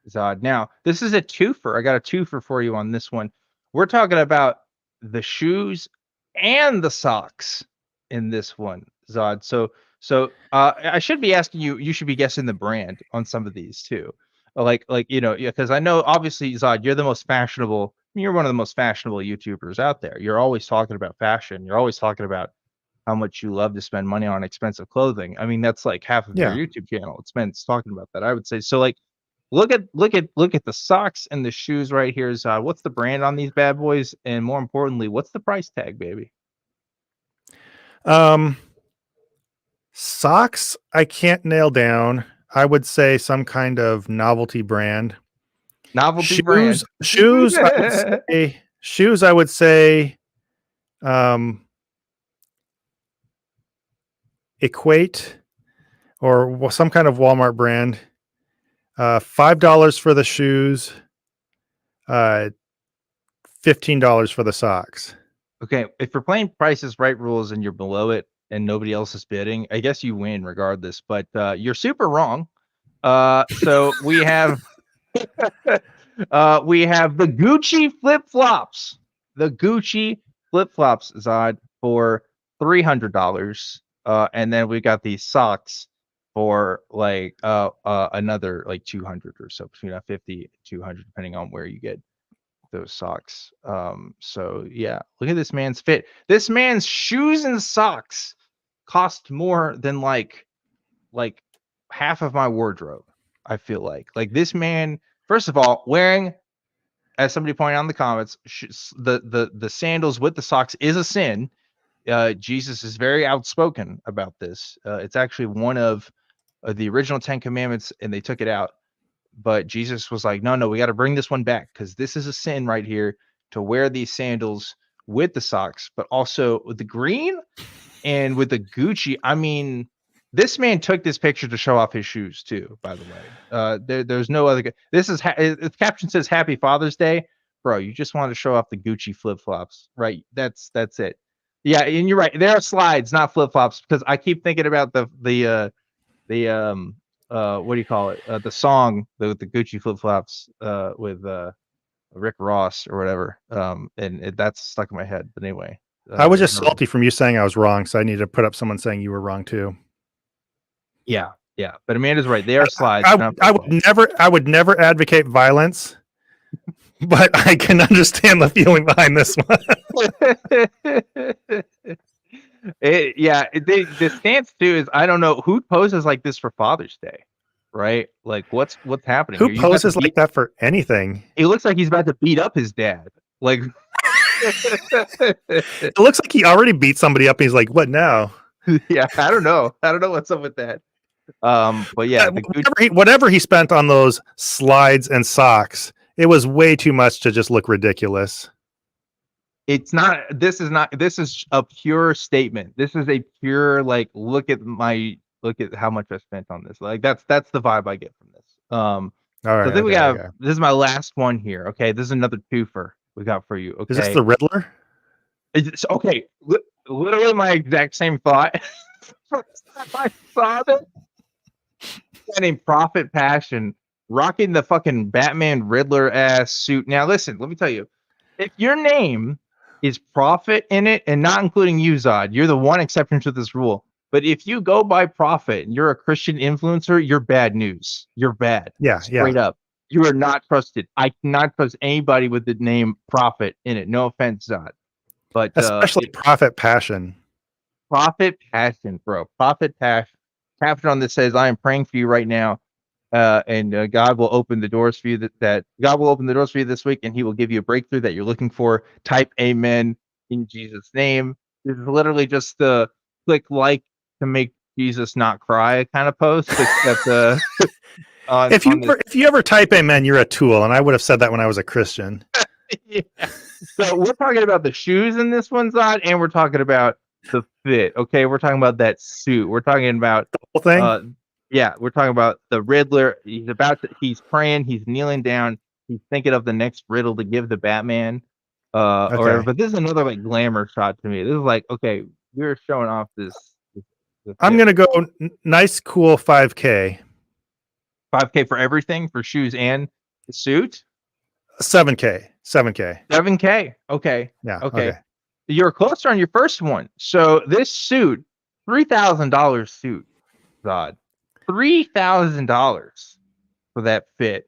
Zod. Now, this is a twofer. I got a twofer for you on this one. We're talking about the shoes and the socks in this one, Zod. So I should be asking you. You should be guessing the brand on some of these too. Because I know obviously, Zod, you're the most fashionable. You're one of the most fashionable YouTubers out there. You're always talking about fashion. You're always talking about how much you love to spend money on expensive clothing. I mean, that's half of your YouTube channel. It's talking about that. I would say so. Look at the socks and the shoes right here, Zod. What's the brand on these bad boys? And more importantly, what's the price tag, baby? Socks, I can't nail down. I would say some kind of novelty brand. Brand. Shoes, I would say Equate or some kind of Walmart brand. $5 for the shoes. $15 for the socks. Okay, if you're playing Price is Right rules and you're below it and nobody else is bidding, I guess you win regardless. But you're super wrong. So we have the Gucci flip flops. The Gucci flip flops, Zod, for $300. And then we got these socks for like another like 200 or so, between 50 and 200, depending on where you get those socks. So yeah, look at this man's fit. This man's shoes and socks cost more than like half of my wardrobe. I feel like this man, first of all, wearing, as somebody pointed out in the comments, the sandals with the socks is a sin. Jesus is very outspoken about this. It's actually one of the original 10 commandments, and they took it out. But Jesus was like, no, we got to bring this one back because this is a sin right here to wear these sandals with the socks, but also with the green and with the Gucci. I mean, this man took this picture to show off his shoes too, by the way. There's no other. This is, the caption says Happy Father's Day. Bro, you just want to show off the Gucci flip-flops, right? That's it. Yeah, and you're right. There are slides, not flip-flops, because I keep thinking about the what do you call it? The song, the Gucci flip flops, with Rick Ross or whatever. And that's stuck in my head. But anyway, I was just salty from you saying I was wrong, so I need to put up someone saying you were wrong too. Yeah. But Amanda's right. They are slides. I would never advocate violence, but I can understand the feeling behind this one. The stance too is, I don't know who poses like this for Father's Day, right? Like what's happening? Who poses like that for anything? It looks like he's about to beat up his dad. Like it looks like he already beat somebody up. And he's like, what now? Yeah, I don't know what's up with that. But yeah, whatever he spent on those slides and socks, it was way too much to just look ridiculous. It's not. This is a pure statement. This is a pure like look at how much I spent on this. Like that's the vibe I get from this. All right. So then we have this is my last one here. Okay, this is another twofer we got for you. Okay, is this the Riddler? It's okay. Literally my exact same thought. My father, named Prophet Passion, rocking the fucking Batman Riddler ass suit. Now listen, let me tell you, if your name is Prophet in it, and not including you, Zod, you're the one exception to this rule. But if you go by Prophet and you're a Christian influencer, you're bad news. You're bad. Yeah, straight up. You are not trusted. I cannot trust anybody with the name Prophet in it. No offense, Zod. But especially Prophet Passion. Prophet Passion, bro. Prophet Passion. Caption on this says, I am praying for you right now. And God will open the doors for you that God will open the doors for you this week, and he will give you a breakthrough that you're looking for. Type amen in Jesus' name. This is literally just the click like to make Jesus not cry kind of post. Except if you ever type amen, you're a tool, and I would have said that when I was a Christian. Yeah. So we're talking about the shoes in this one, Zod, and we're talking about the fit. Okay, we're talking about that suit. We're talking about the whole thing. Yeah, we're talking about the Riddler. He's praying, he's kneeling down, he's thinking of the next riddle to give the Batman. But this is another like glamour shot to me. This is like, okay, we're showing off this I'm gonna go nice, cool 5K. 5K for everything, for shoes and the suit. 7K. 7K. Okay. Yeah. Okay. You're closer on your first one. So this suit, $3,000 suit, God. $3,000 for that fit,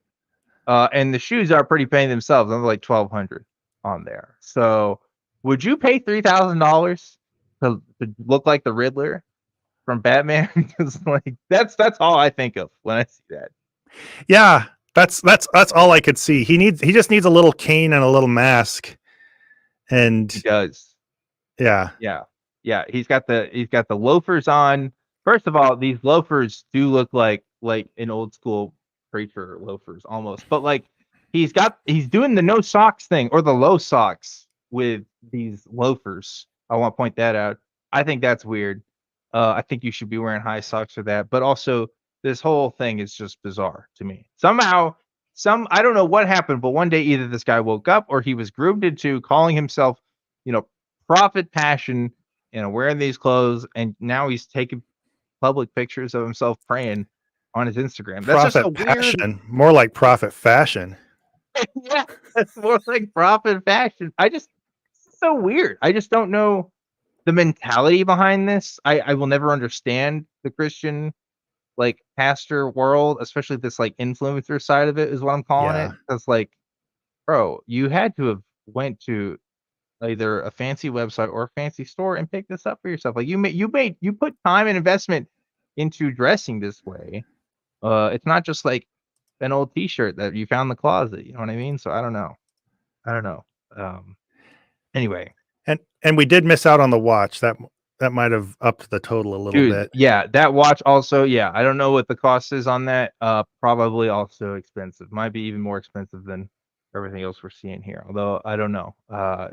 and the shoes are pretty paying themselves. I'm like $1,200 on there. So, would you pay $3,000 to look like the Riddler from Batman? Because like that's all I think of when I see that. Yeah, that's all I could see. He just needs a little cane and a little mask, and he does. Yeah. He's got the loafers on. First of all, these loafers do look like an old school preacher loafers almost, but like he's doing the no socks thing or the low socks with these loafers. I want to point that out. I think that's weird. I think you should be wearing high socks for that. But also, this whole thing is just bizarre to me. Somehow, I don't know what happened, but one day either this guy woke up or he was groomed into calling himself, Prophet Passion, wearing these clothes, and now he's taking public pictures of himself praying on his Instagram. That's just a Prophet weird. passion, more like prophet fashion. Yeah, it's more like Prophet Fashion. It's so weird. I just don't know the mentality behind this. I will never understand the Christian pastor world, especially this influencer side of it is what I'm calling it. Yeah. Because bro, you had to have went to either a fancy website or a fancy store and picked this up for yourself. Like you put time and investment into dressing this way. It's not just like an old T-shirt that you found in the closet. You know what I mean? So I don't know. Anyway, And we did miss out on the watch. That might have upped the total a little dude, bit. yeah, that watch also, yeah, I don't know what the cost is on that. Probably also expensive. Might be even more expensive than everything else we're seeing here. Although I don't know.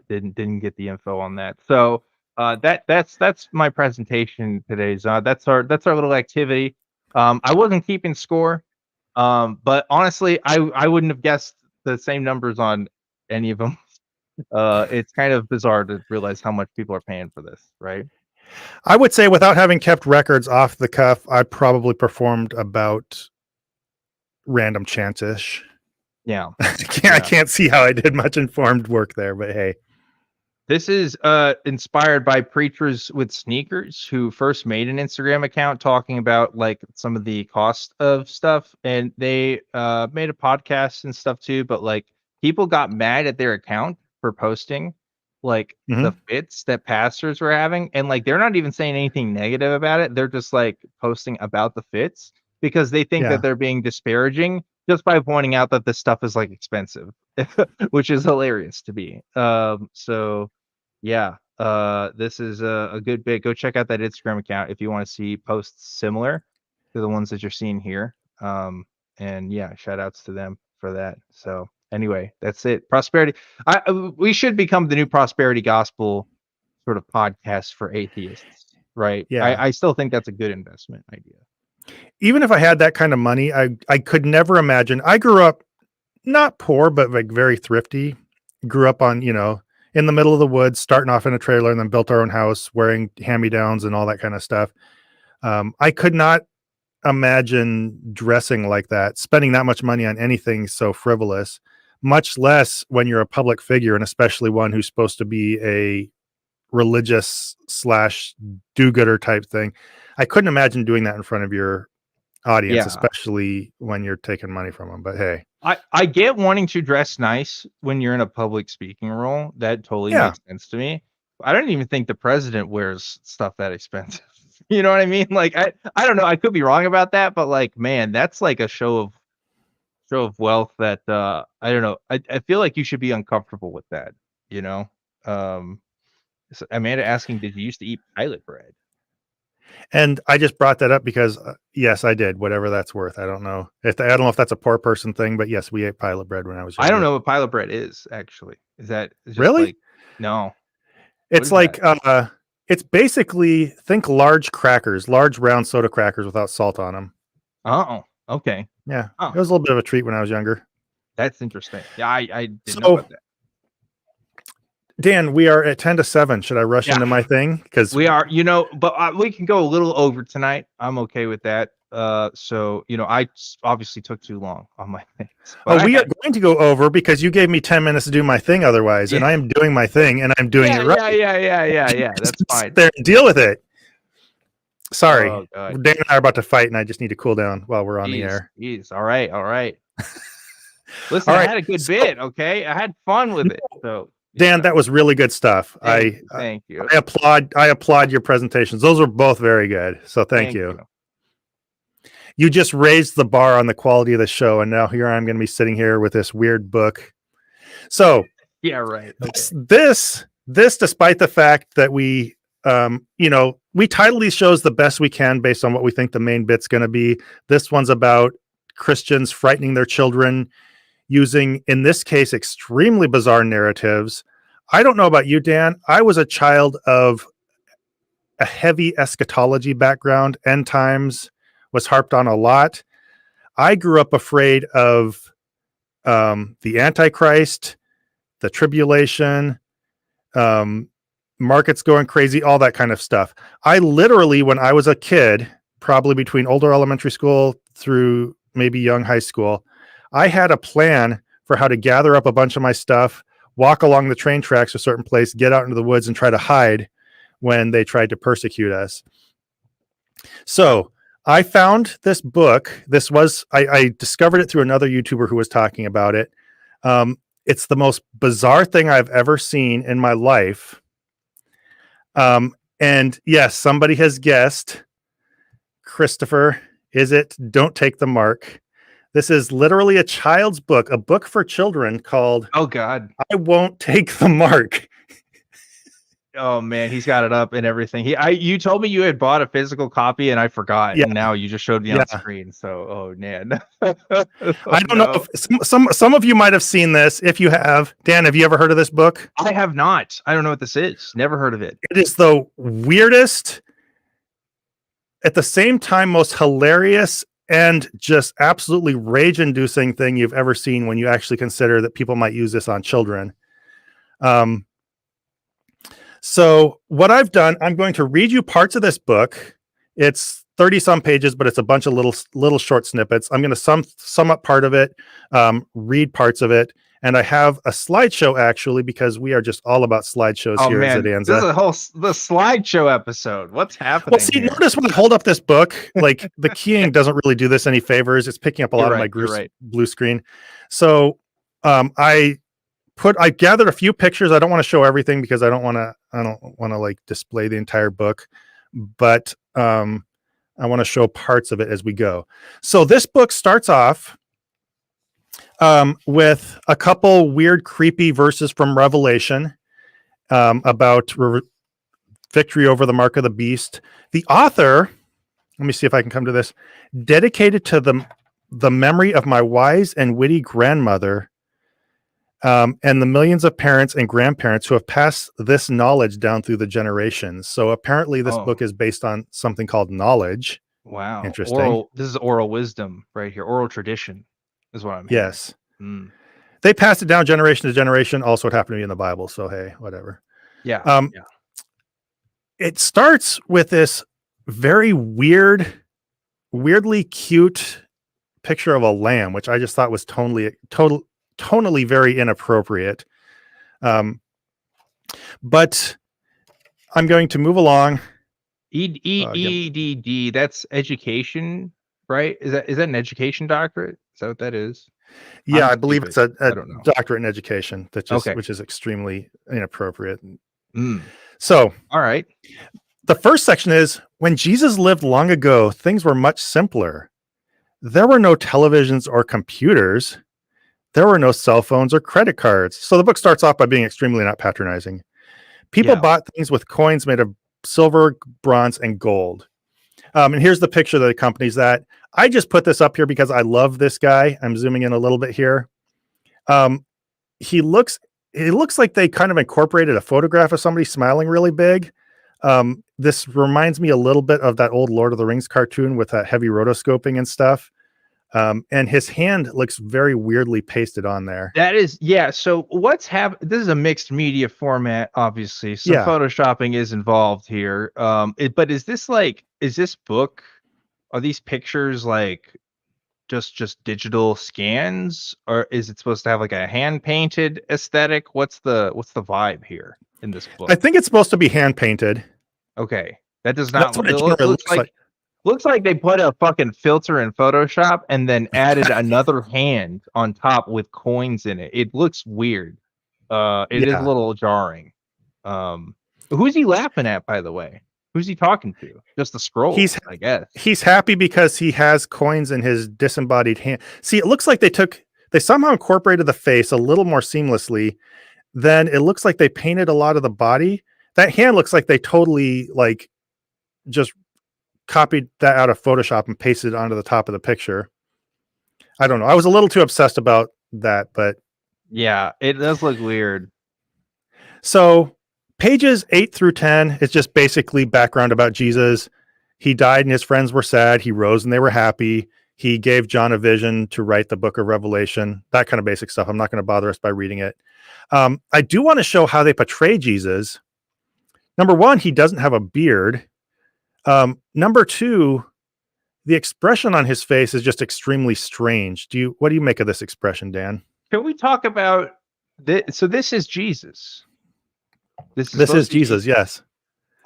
Didn't get the info on that. So that's my presentation today, Zod. That's our little activity. I wasn't keeping score. But honestly, I wouldn't have guessed the same numbers on any of them. It's kind of bizarre to realize how much people are paying for this, right? I would say without having kept records off the cuff, I probably performed about random chance-ish. Yeah. I can't see how I did much informed work there, but hey. This is inspired by preachers with sneakers who first made an Instagram account talking about some of the cost of stuff, and they made a podcast and stuff too. But people got mad at their account for posting the fits that pastors were having, and they're not even saying anything negative about it. They're just posting about the fits because they think that they're being disparaging just by pointing out that this stuff is expensive, which is hilarious to me. So. Yeah, this is a good bit. Go check out that Instagram account if you want to see posts similar to the ones that you're seeing here. And yeah, shout outs to them for that. So anyway, that's it. Prosperity. We should become the new prosperity gospel sort of podcast for atheists, right? Yeah. I still think that's a good investment idea. Even if I had that kind of money, I could never imagine. I grew up not poor, but very thrifty. Grew up on, in the middle of the woods, starting off in a trailer, and then built our own house, wearing hand-me-downs and all that kind of stuff. I could not imagine dressing like that, spending that much money on anything so frivolous, much less when you're a public figure, and especially one who's supposed to be a religious / do-gooder type thing. I couldn't imagine doing that in front of your audience, especially when you're taking money from them. But hey. I get wanting to dress nice when you're in a public speaking role. That totally makes sense to me. I don't even think the president wears stuff that expensive. You know what I mean? I don't know. I could be wrong about that, but man, that's a show of wealth that I don't know. I feel like you should be uncomfortable with that. So Amanda asking, did you used to eat pilot bread? And I just brought that up because yes, I did. Whatever that's worth. I don't know I don't know if that's a poor person thing, but yes, we ate pilot bread when I was younger. I don't know what pilot bread is actually. Is that just really? No. It's it's basically think large crackers, large round soda crackers without salt on them. Oh, okay. Yeah, it was a little bit of a treat when I was younger. That's interesting. Yeah, I didn't know about that. Dan, we are at 10 to 7. Should I rush into my thing? Because we are, but we can go a little over tonight. I'm okay with that. So I obviously took too long on my things. We are going to go over because you gave me 10 minutes to do my thing otherwise, and I am doing my thing, and I'm doing it right. Yeah. That's fine. Sit there and deal with it. Sorry. Oh, God. Dan and I are about to fight, and I just need to cool down while we're on the air. Jeez. All right. Listen, I had a good bit, okay? I had fun with it. So Dan, that was really good stuff. Thank you. I applaud your presentations. Those were both very good. So thank you. You just raised the bar on the quality of the show, and now here I'm going to be sitting here with this weird book. So yeah, right. Okay. This, despite the fact that we title these shows the best we can based on what we think the main bit's going to be. This one's about Christians frightening their children using, in this case, extremely bizarre narratives. I don't know about you, Dan. I was a child of a heavy eschatology background. End times was harped on a lot. I grew up afraid of the Antichrist, the tribulation, markets going crazy, all that kind of stuff. I literally, when I was a kid, probably between older elementary school through maybe young high school, I had a plan for how to gather up a bunch of my stuff, walk along the train tracks to a certain place, get out into the woods and try to hide when they tried to persecute us. So I found this book. I discovered it through another YouTuber who was talking about it. It's the most bizarre thing I've ever seen in my life. And yes, somebody has guessed. Christopher, is it Don't Take the Mark? This is literally a child's book, a book for children called Oh God. I Won't Take the Mark. Oh man, he's got it up and everything. You told me you had bought a physical copy and I forgot. Yeah. And now you just showed me Yeah. on screen. So, oh man. I don't know if some of you might have seen this. If you have, Dan, have you ever heard of this book? I have not. I don't know what this is. Never heard of it. It is the weirdest, at the same time, most hilarious and just absolutely rage-inducing thing you've ever seen when you actually consider that people might use this on children. So what I've done, I'm going to read you parts of this book. It's 30 some pages, but it's a bunch of little short snippets. I'm going to sum up part of it, read parts of it. And I have a slideshow actually, because we are just all about slideshows here at Zodanza. This is the slideshow episode. What's happening? Well, see, notice when I hold up this book, like the keying doesn't really do this any favors. It's picking up a lot of my blue screen. So I gathered a few pictures. I don't want to show everything because I don't want to like display the entire book, but I want to show parts of it as we go. So this book starts off with a couple weird, creepy verses from Revelation about victory over the mark of the beast. The author, let me see if I can come to this, dedicated to the memory of my wise and witty grandmother, and the millions of parents and grandparents who have passed this knowledge down through the generations. So apparently this book is based on something called knowledge. Wow. Interesting. This is oral wisdom right here. Oral tradition is what I'm hearing. Yes. They passed it down generation to generation. Also, it happened to be in the Bible. So, hey, whatever. Yeah. It starts with this very weirdly cute picture of a lamb, which I just thought was tonally very inappropriate. But I'm going to move along. EDD, that's education, right? Is that an education doctorate? Is that what that is? Yeah, I believe it's a doctorate in education, which is extremely inappropriate. So, all right. The first section is, when Jesus lived long ago, things were much simpler. There were no televisions or computers. There were no cell phones or credit cards. So the book starts off by being extremely not patronizing. People bought things with coins made of silver, bronze, and gold. And here's the picture that accompanies that. I just put this up here because I love this guy. I'm zooming in a little bit here. He looks like they kind of incorporated a photograph of somebody smiling really big. This reminds me a little bit of that old Lord of the Rings cartoon with that heavy rotoscoping and stuff. And his hand looks very weirdly pasted on there. That is, yeah. So what's happened? This is a mixed media format, obviously. So photoshopping is involved here. But is this book? Are these pictures like just digital scans, or is it supposed to have like a hand painted aesthetic? What's the vibe here in this book? I think it's supposed to be hand painted. Okay, that does not. That's what it looks like. Looks like they put a fucking filter in Photoshop and then added another hand on top with coins in it. It looks weird. It is a little jarring. Who's he laughing at, by the way? Who's he talking to? Just the scroll, I guess. He's happy because he has coins in his disembodied hand. See, it looks like they somehow incorporated the face a little more seamlessly. Then it looks like they painted a lot of the body. That hand looks like they totally just copied that out of Photoshop and pasted it onto the top of the picture. I don't know. I was a little too obsessed about that, but yeah, it does look weird. So pages 8 through 10 is just basically background about Jesus. He died and his friends were sad. He rose and they were happy. He gave John a vision to write the book of Revelation, that kind of basic stuff. I'm not going to bother us by reading it. I do want to show how they portray Jesus. Number one, he doesn't have a beard. Number two, the expression on his face is just extremely strange. What do you make of this expression, Dan? Can we talk about this? So this is Jesus. This is Jesus, yes.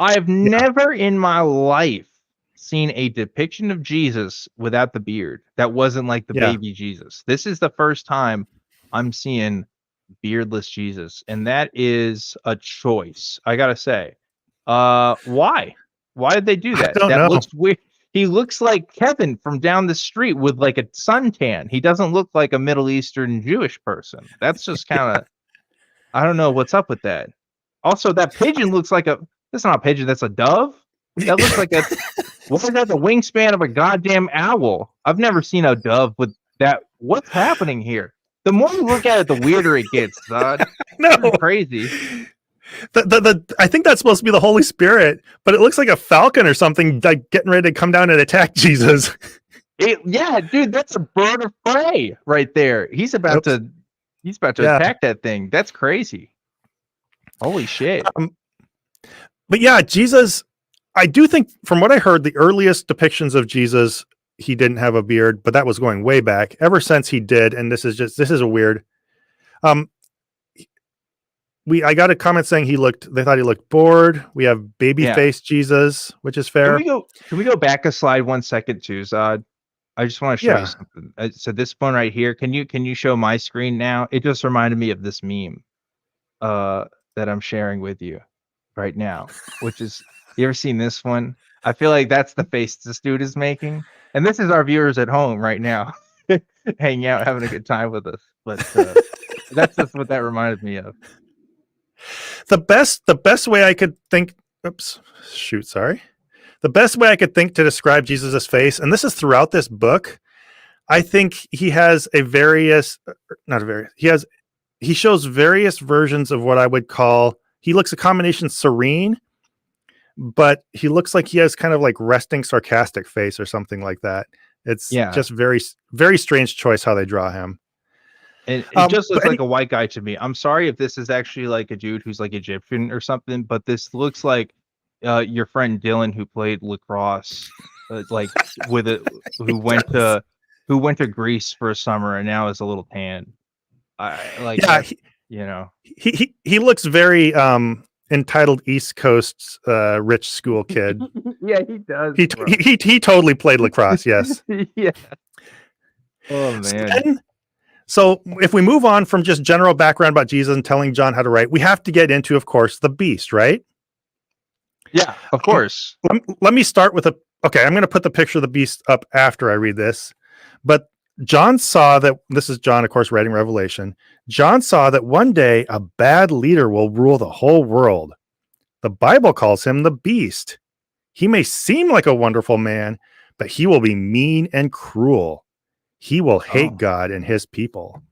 I have never in my life seen a depiction of Jesus without the beard that wasn't like the baby Jesus. This is the first time I'm seeing beardless Jesus, and that is a choice, I gotta say. Why did they do that? I don't know. Looks weird. He looks like Kevin from down the street with like a suntan. He doesn't look like a Middle Eastern Jewish person. That's just kind of, I don't know what's up with that. Also, that pigeon looks like that's not a pigeon, that's a dove. That looks like what is that, the wingspan of a goddamn owl? I've never seen a dove with that. What's happening here? The more you look at it, the weirder it gets, Zod. No, crazy. I think that's supposed to be the Holy Spirit, but it looks like a falcon or something, like getting ready to come down and attack Jesus. Yeah, dude, that's a bird of prey right there. He's about to attack that thing. That's crazy. Holy shit. But yeah, Jesus, I do think from what I heard, the earliest depictions of Jesus, he didn't have a beard, but that was going way back. Ever since he did, and this is a weird. I got a comment saying they thought he looked bored. We have baby face Jesus, which is fair. Can we go back a slide 1 second too, Zod? I just want to show you something. So this one right here, can you show my screen now? It just reminded me of this meme that I'm sharing with you right now, which is, you ever seen this one? I feel like that's the face this dude is making. And this is our viewers at home right now, hanging out, having a good time with us. But that's just what that reminded me of. The best way I could think, the best way I could think to describe Jesus's face, and this is throughout this book, I think he has he shows various versions of what I would call, he looks a combination serene, but he looks like he has kind of like resting sarcastic face or something like that. It's just very, very strange choice how they draw him. And it just looks like a white guy to me. I'm sorry if this is actually like a dude who's like Egyptian or something, but this looks like your friend Dylan who played lacrosse, like who went to Greece for a summer and now is a little tan. He looks very entitled East Coast rich school kid. Yeah, he does. He totally played lacrosse. Yes. Yeah. Oh man. So if we move on from just general background about Jesus and telling John how to write, we have to get into, of course, the beast, right? Yeah, of course. Let me start with I'm going to put the picture of the beast up after I read this. But John saw that, this is John, of course, writing Revelation. John saw that one day a bad leader will rule the whole world. The Bible calls him the beast. He may seem like a wonderful man, but he will be mean and cruel. He will hate God and his people.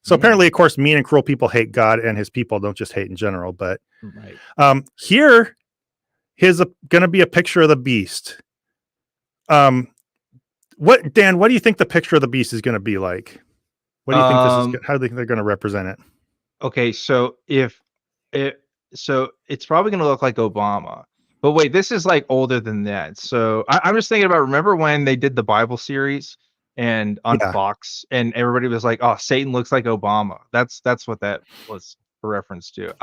So apparently, of course, mean and cruel people hate God and his people, don't just hate in general. But here, here's going to be a picture of the beast. Dan, what do you think the picture of the beast is going to be like? What do you think this is? How do you think they're going to represent it? Okay, so it's probably going to look like Obama. But wait, this is like older than that. So I'm just thinking about, remember when they did the Bible series and on Fox, and everybody was like, "Oh, Satan looks like Obama." That's what that was a reference to.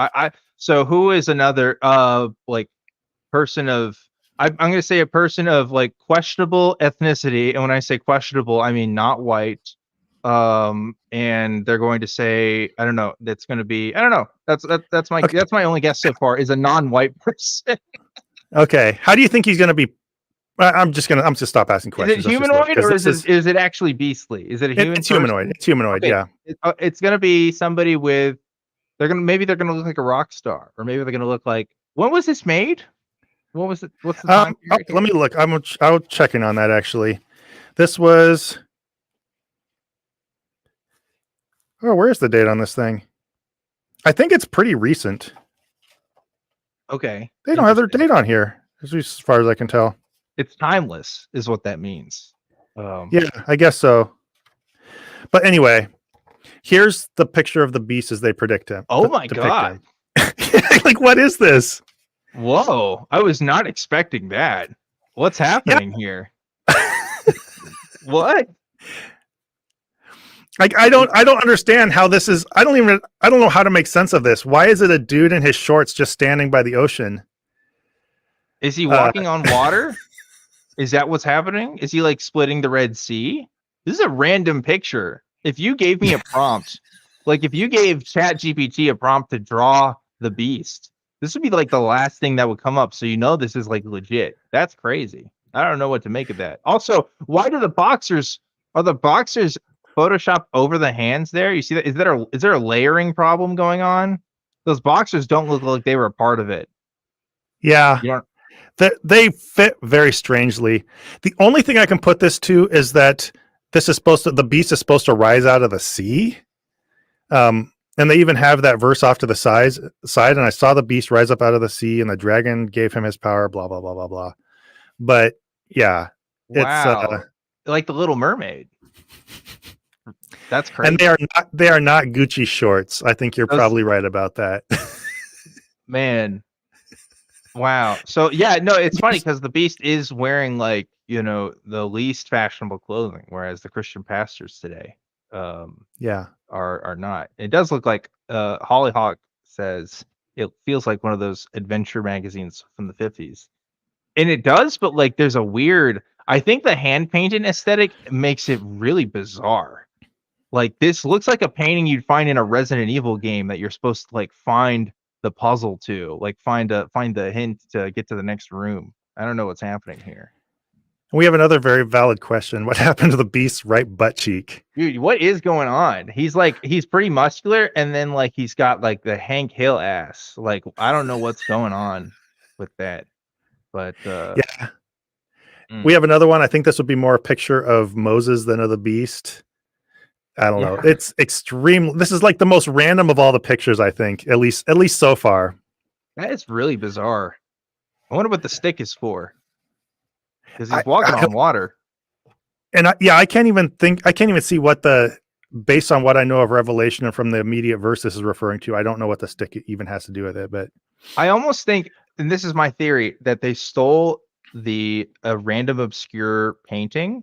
So who is another like person of, I'm going to say a person of like questionable ethnicity, and when I say questionable, I mean not white. And they're going to say, I don't know. That's going to be, I don't know. That's my only guess so far, is a non-white person. Okay, how do you think he's going to be? I'm just stop asking questions. Is it humanoid or is it actually beastly? Is it a human? It's humanoid. It's humanoid. Okay. Yeah. It's going to be somebody with. Maybe they're going to look like a rock star, or maybe they're going to look like. When was this made? What was it? What's the time period? Let me look. I'll check in on that actually. This was. Oh, where's the date on this thing? I think it's pretty recent. Okay. They don't have their Interesting. date on here, as far as I can tell. It's timeless, is what that means. Yeah, I guess so. But anyway, here's the picture of the beast as they predict him. Oh my depict god. him. Like, what is this? Whoa. I was not expecting that. What's happening here? What? Like, I don't understand how this is. I don't know how to make sense of this. Why is it a dude in his shorts just standing by the ocean? Is he walking on water? Is that what's happening? Is he like splitting the Red Sea? This is a random picture. If you gave me a prompt, like if you gave ChatGPT a prompt to draw the beast, this would be like the last thing that would come up. So you know this is like legit. That's crazy. I don't know what to make of that. Also, why do the boxers Photoshop over the hands there? You see that? Is there a layering problem going on? Those boxers don't look like they were a part of it. Yeah. You don't. They fit very strangely. The only thing I can put this to is that the beast is supposed to rise out of the sea. And they even have that verse off to the side, and I saw the beast rise up out of the sea, and the dragon gave him his power, blah, blah, blah, blah, blah. But yeah, Wow. it's Like the Little Mermaid. That's crazy. and they are not Gucci shorts. I think you're probably right about that. Man. Wow. So yeah, no, it's funny because the beast is wearing like, the least fashionable clothing, whereas the Christian pastors today Yeah. are not. It does look like Hollyhock says it feels like one of those adventure magazines from the 50s. And it does, but like there's a weird, I think the hand painted aesthetic makes it really bizarre. Like this looks like a painting you'd find in a Resident Evil game that you're supposed to like find the puzzle to, like find the hint to get to the next room. I don't know what's happening here. We have another very valid question. What happened to the beast's right butt cheek? Dude, what is going on? He's pretty muscular, and then like he's got like the Hank Hill ass. Like I don't know what's going on with that. But Yeah. We have another one. I think this would be more a picture of Moses than of the beast. I don't know. It's extreme. This is like the most random of all the pictures, I think, at least so far. That is really bizarre. I wonder what the stick is for. Because he's walking on water. And I can't even see what based on what I know of Revelation and from the immediate verse this is referring to, I don't know what the stick even has to do with it. But I almost think, and this is my theory, that they stole a random obscure painting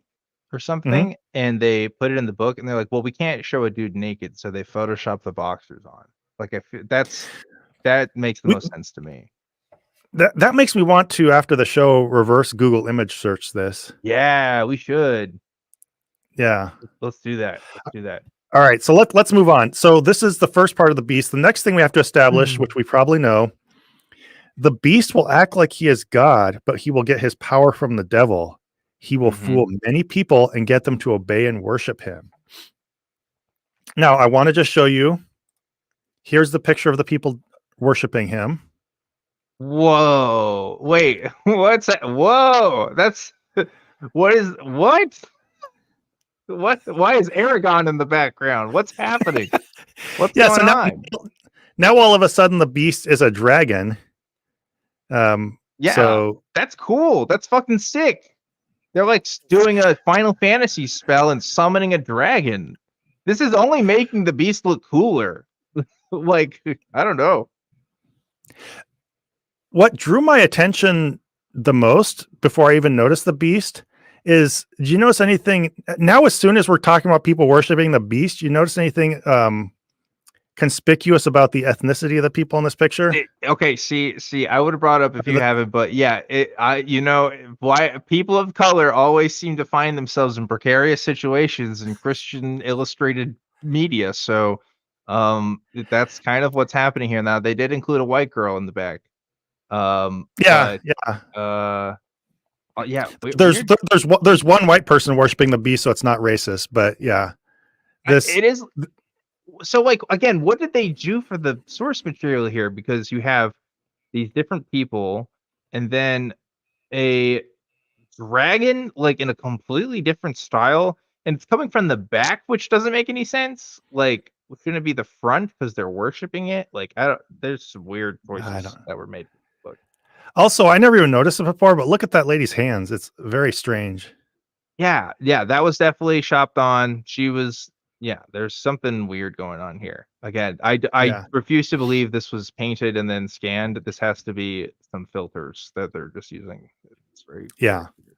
or something, and they put it in the book, and they're like, well, we can't show a dude naked, so they Photoshop the boxers on. Like, that makes the most sense to me. That makes me want to, after the show, reverse Google image search this. Yeah, we should. Yeah. Let's do that. All right, so let's move on. So this is the first part of the beast. The next thing we have to establish, which we probably know, the beast will act like he is God, but he will get his power from the devil. He will fool many people and get them to obey and worship him. Now, I want to just show you. Here's the picture of the people worshiping him. Whoa. Wait, what's that? Whoa. That's what? Why is Aragon in the background? What's happening? What's going on? Now all of a sudden the beast is a dragon. Yeah, so that's cool. That's fucking sick. They're like doing a Final Fantasy spell and summoning a dragon. This is only making the beast look cooler. Like, I don't know. What drew my attention the most before I even noticed the beast is, did you notice anything now, as soon as we're talking about people worshiping the beast, you notice anything conspicuous about the ethnicity of the people in this picture? Okay, see, I would have brought up if you haven't, but yeah, why people of color always seem to find themselves in precarious situations in Christian illustrated media. So, that's kind of what's happening here. Now, they did include a white girl in the back. Yeah. There's one white person worshiping the beast, so it's not racist, but yeah, it is. So, like, again, what did they do for the source material here? Because you have these different people, and then a dragon, like in a completely different style, and it's coming from the back, which doesn't make any sense. Like, shouldn't it be the front because they're worshiping it? Like, there's some weird choices that were made. Also, I never even noticed it before, but look at that lady's hands. It's very strange. Yeah, yeah, that was definitely shopped on. She was yeah, there's something weird going on here. Again, I Yeah. refuse to believe this was painted and then scanned. This has to be some filters that they're just using. It's very, very Yeah. weird.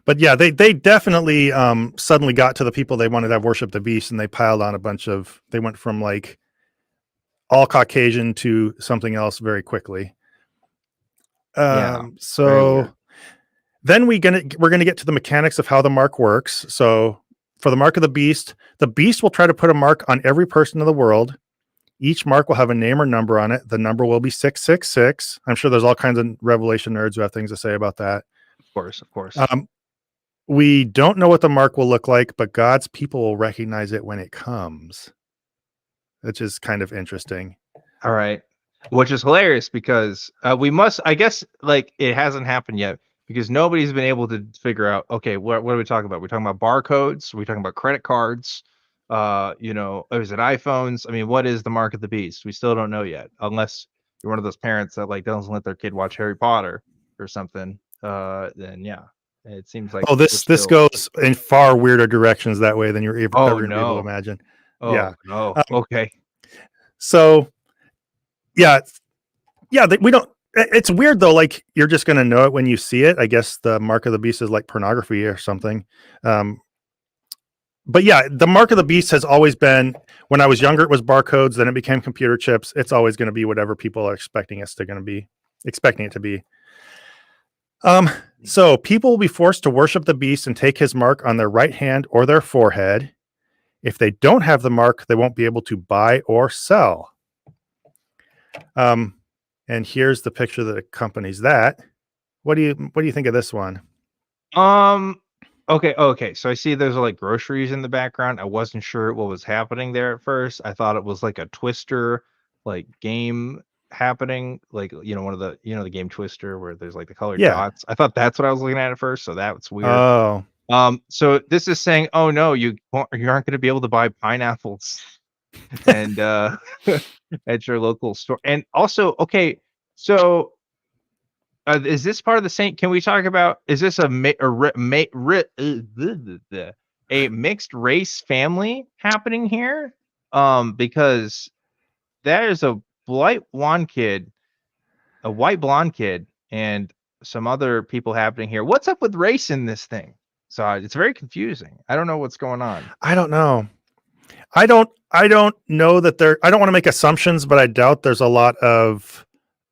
But yeah, they definitely suddenly got to the people they wanted to have worship the beast, and they piled on a bunch of. They went from like all Caucasian to something else very quickly. Yeah, very So weird. then we're gonna get to the mechanics of how the mark works. So for the mark of the beast will try to put a mark on every person in the world. Each mark will have a name or number on it. The number will be 666. I'm sure there's all kinds of Revelation nerds who have things to say about that. Of course, of course. We don't know what the mark will look like, but God's people will recognize it when it comes, which is kind of interesting. All right. Which is hilarious because we must, I guess, like it hasn't happened yet because nobody's been able to figure out, okay, what are we talking about? We're talking about barcodes. We're talking about credit cards. Is it iPhones? I mean, what is the mark of the beast? We still don't know yet, unless you're one of those parents that like doesn't let their kid watch Harry Potter or something. Then yeah, it seems like Oh, we're this still. goes in far weirder directions that way than you're ever Oh going to be able to no. imagine. Yeah. Oh no. Um, Okay. so yeah, we don't. It's weird though. Like you're just going to know it when you see it. I guess the mark of the beast is like pornography or something. But yeah, the mark of the beast has always been. When I was younger, it was barcodes. Then it became computer chips. It's always going to be whatever people are expecting it to be. So people will be forced to worship the beast and take his mark on their right hand or their forehead. If they don't have the mark, they won't be able to buy or sell. And here's the picture that accompanies that. What do you think of this one? Okay. So I see there's like groceries in the background. I wasn't sure what was happening there at first. I thought it was like a Twister like game happening, like one of the the game Twister where there's like the colored Yeah. dots. I thought that's what I was looking at first, so that's weird. Oh, So this is saying, oh no, you aren't going to be able to buy pineapples and at your local store. And also, okay, so is this part of the same? Can we talk about? Is this a a mixed race family happening here? Because there is a white blonde kid, and some other people happening here. What's up with race in this thing? So it's very confusing. I don't know what's going on. I don't know. I don't know that I don't want to make assumptions, but I doubt there's a lot of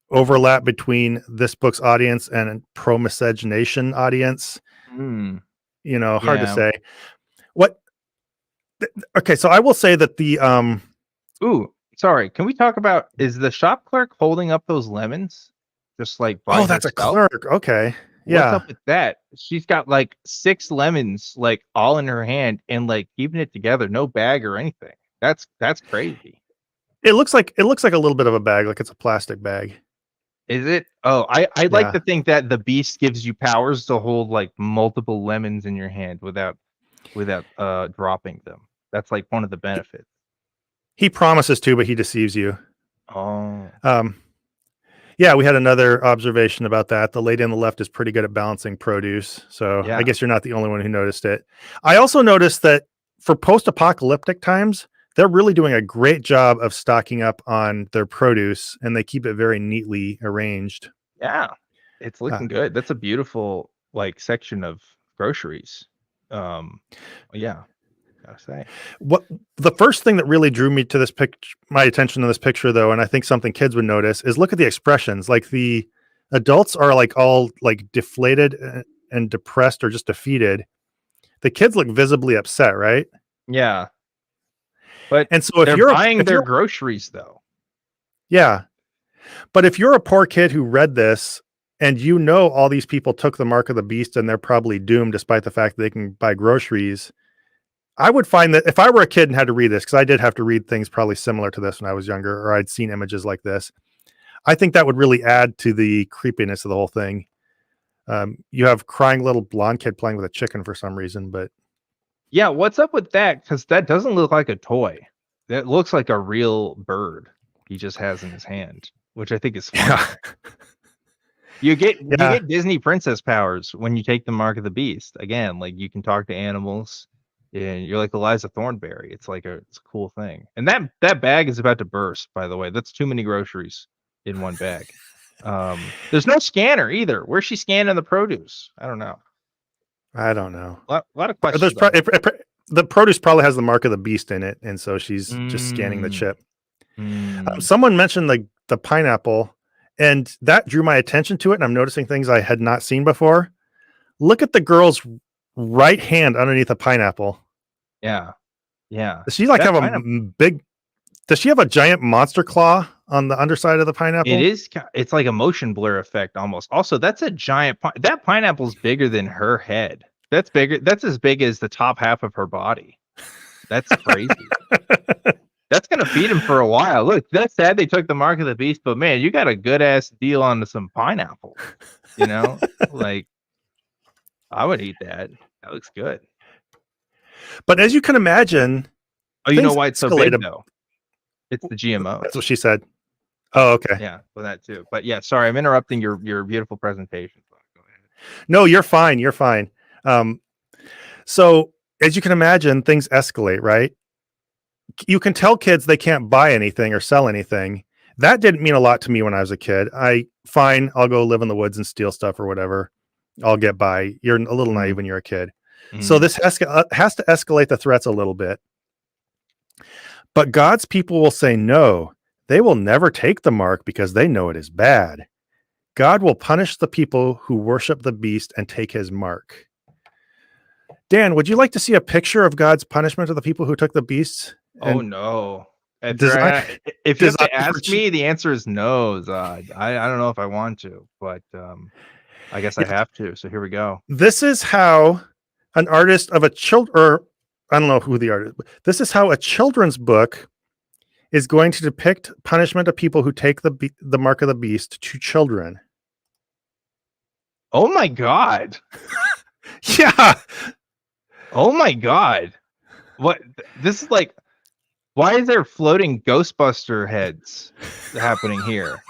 overlap between this book's audience and pro miscegenation audience. Hmm. Hard to Yeah. say. Okay, so I will say that the Ooh, sorry. Can we talk about, is the shop clerk holding up those lemons? Just like by that's a herself? clerk. Okay. What's Yeah. up with that? She's got like 6 lemons like all in her hand and like keeping it together, no bag or anything. That's crazy. It looks like a little bit of a bag, like it's a plastic bag. Is it? Oh, I'd like Yeah. to think that the beast gives you powers to hold like multiple lemons in your hand without dropping them. That's like one of the benefits. He promises to, but he deceives you. Oh. Yeah, we had another observation about that. The lady on the left is pretty good at balancing produce. So Yeah. I guess you're not the only one who noticed it. I also noticed that for post-apocalyptic times, they're really doing a great job of stocking up on their produce, and they keep it very neatly arranged. Yeah. It's looking good. That's a beautiful like section of groceries. Yeah. Gotta say. What the first thing that really drew me to this my attention to this picture, though, and I think something kids would notice, is look at the expressions. Like the adults are like all like deflated and depressed or just defeated. The kids look visibly upset, right? Yeah. But And so if they're you're buying their groceries though. yeah, but if you're a poor kid who read this and all these people took the mark of the beast and they're probably doomed despite the fact that they can buy groceries, I would find that if I were a kid and had to read this, because I did have to read things probably similar to this when I was younger, or I'd seen images like this, I think that would really add to the creepiness of the whole thing. You have crying little blonde kid playing with a chicken for some reason, but Yeah, what's up with that? Because that doesn't look like a toy. That looks like a real bird he just has in his hand, which I think is funny. yeah. You get Yeah. Disney princess powers when you take the mark of the beast. Again, like you can talk to animals, and you're like Eliza Thornberry. It's a cool thing. And that bag is about to burst. By the way, that's too many groceries in one bag. There's no scanner either. Where's she scanning the produce? I don't know. I don't know. A lot of There's questions. the produce probably has the mark of the beast in it, and so she's just scanning the Mm, chip. mm. Someone mentioned the pineapple, and that drew my attention to it, and I'm noticing things I had not seen before. Look at the girl's right hand underneath a pineapple. Yeah. Does she like That have a pineapple- big? Does she have a giant monster claw on the underside of the pineapple? It is. It's like a motion blur effect almost. Also, that's a giant. That pineapple's bigger than her head. That's bigger. That's as big as the top half of her body. That's crazy. That's gonna feed him for a while. Look, that's sad they took the mark of the beast, but man, you got a good ass deal on some pineapple. Like I would eat that. That looks good. But as you can imagine, Oh, you know things why it's so escalate big though? It's the GMO. That's what she said. Oh, okay. Yeah, well that too. But yeah, sorry, I'm interrupting your beautiful presentation. Go ahead. No, you're fine. You're fine. So as you can imagine, things escalate, right? You can tell kids they can't buy anything or sell anything. That didn't mean a lot to me when I was a kid. I'll go live in the woods and steal stuff or whatever. I'll get by. You're a little naive when you're a kid. So this has to escalate the threats a little bit. But God's people will say no. They will never take the mark because they know it is bad. God will punish the people who worship the beast and take his mark. Dan, would you like to see a picture of God's punishment of the people who took the beast? Oh no! If Design- you have to design ask for me, the answer is no, Zod. I don't know if I want to, but I guess I have to. So here we go. This is how an artist of I don't know who the artist. This is how a children's book is going to depict punishment of people who take the mark of the beast to children. Oh my god! Yeah. Oh my god! What? This is like. Why is there floating Ghostbuster heads happening here?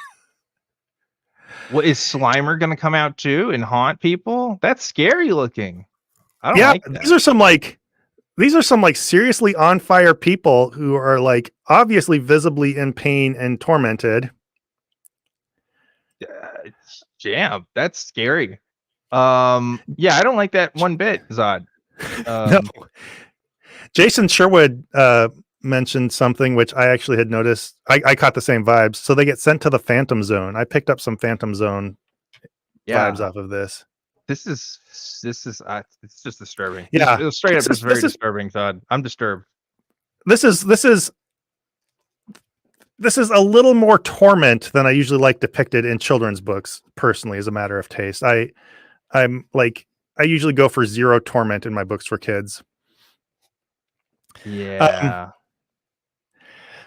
What is Slimer gonna come out too and haunt people? That's scary looking. I don't like that. These are some seriously on fire people who are like obviously visibly in pain and tormented. Yeah, that's scary. Yeah, I don't like that one bit, Zod. No. Jason Sherwood mentioned something which I actually had noticed. I caught the same vibes. So they get sent to the Phantom Zone. I picked up some Phantom Zone vibes off of this. This is it's just disturbing. Yeah, it's straight up just very disturbing, Zod. I'm disturbed. This is a little more torment than I usually like depicted in children's books, personally, as a matter of taste. I usually go for zero torment in my books for kids. Yeah.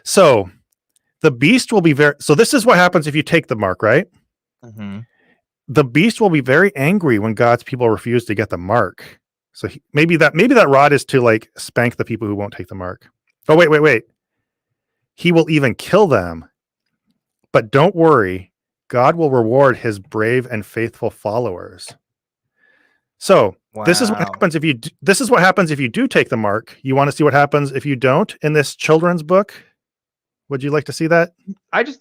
So the beast will be so this is what happens if you take the mark, right? Mm-hmm. The beast will be very angry when God's people refuse to get the mark. So maybe that rod is to like spank the people who won't take the mark. Oh, wait. He will even kill them. But don't worry, God will reward his brave and faithful followers. So this is what happens if you do take the mark. You want to see what happens if you don't in this children's book? Would you like to see that?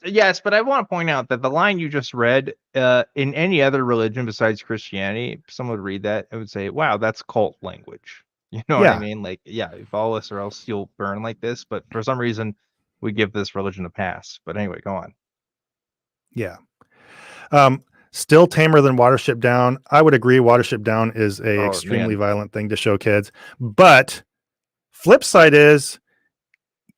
Yes, but I want to point out that the line you just read, in any other religion besides Christianity, if someone would read that, I would say, wow, that's cult language. You know what I mean? Like, yeah, follow us or else you'll burn like this. But for some reason, we give this religion a pass. But anyway, go on. Yeah. Still tamer than Watership Down. I would agree. Watership Down is a extremely violent thing to show kids. But flip side is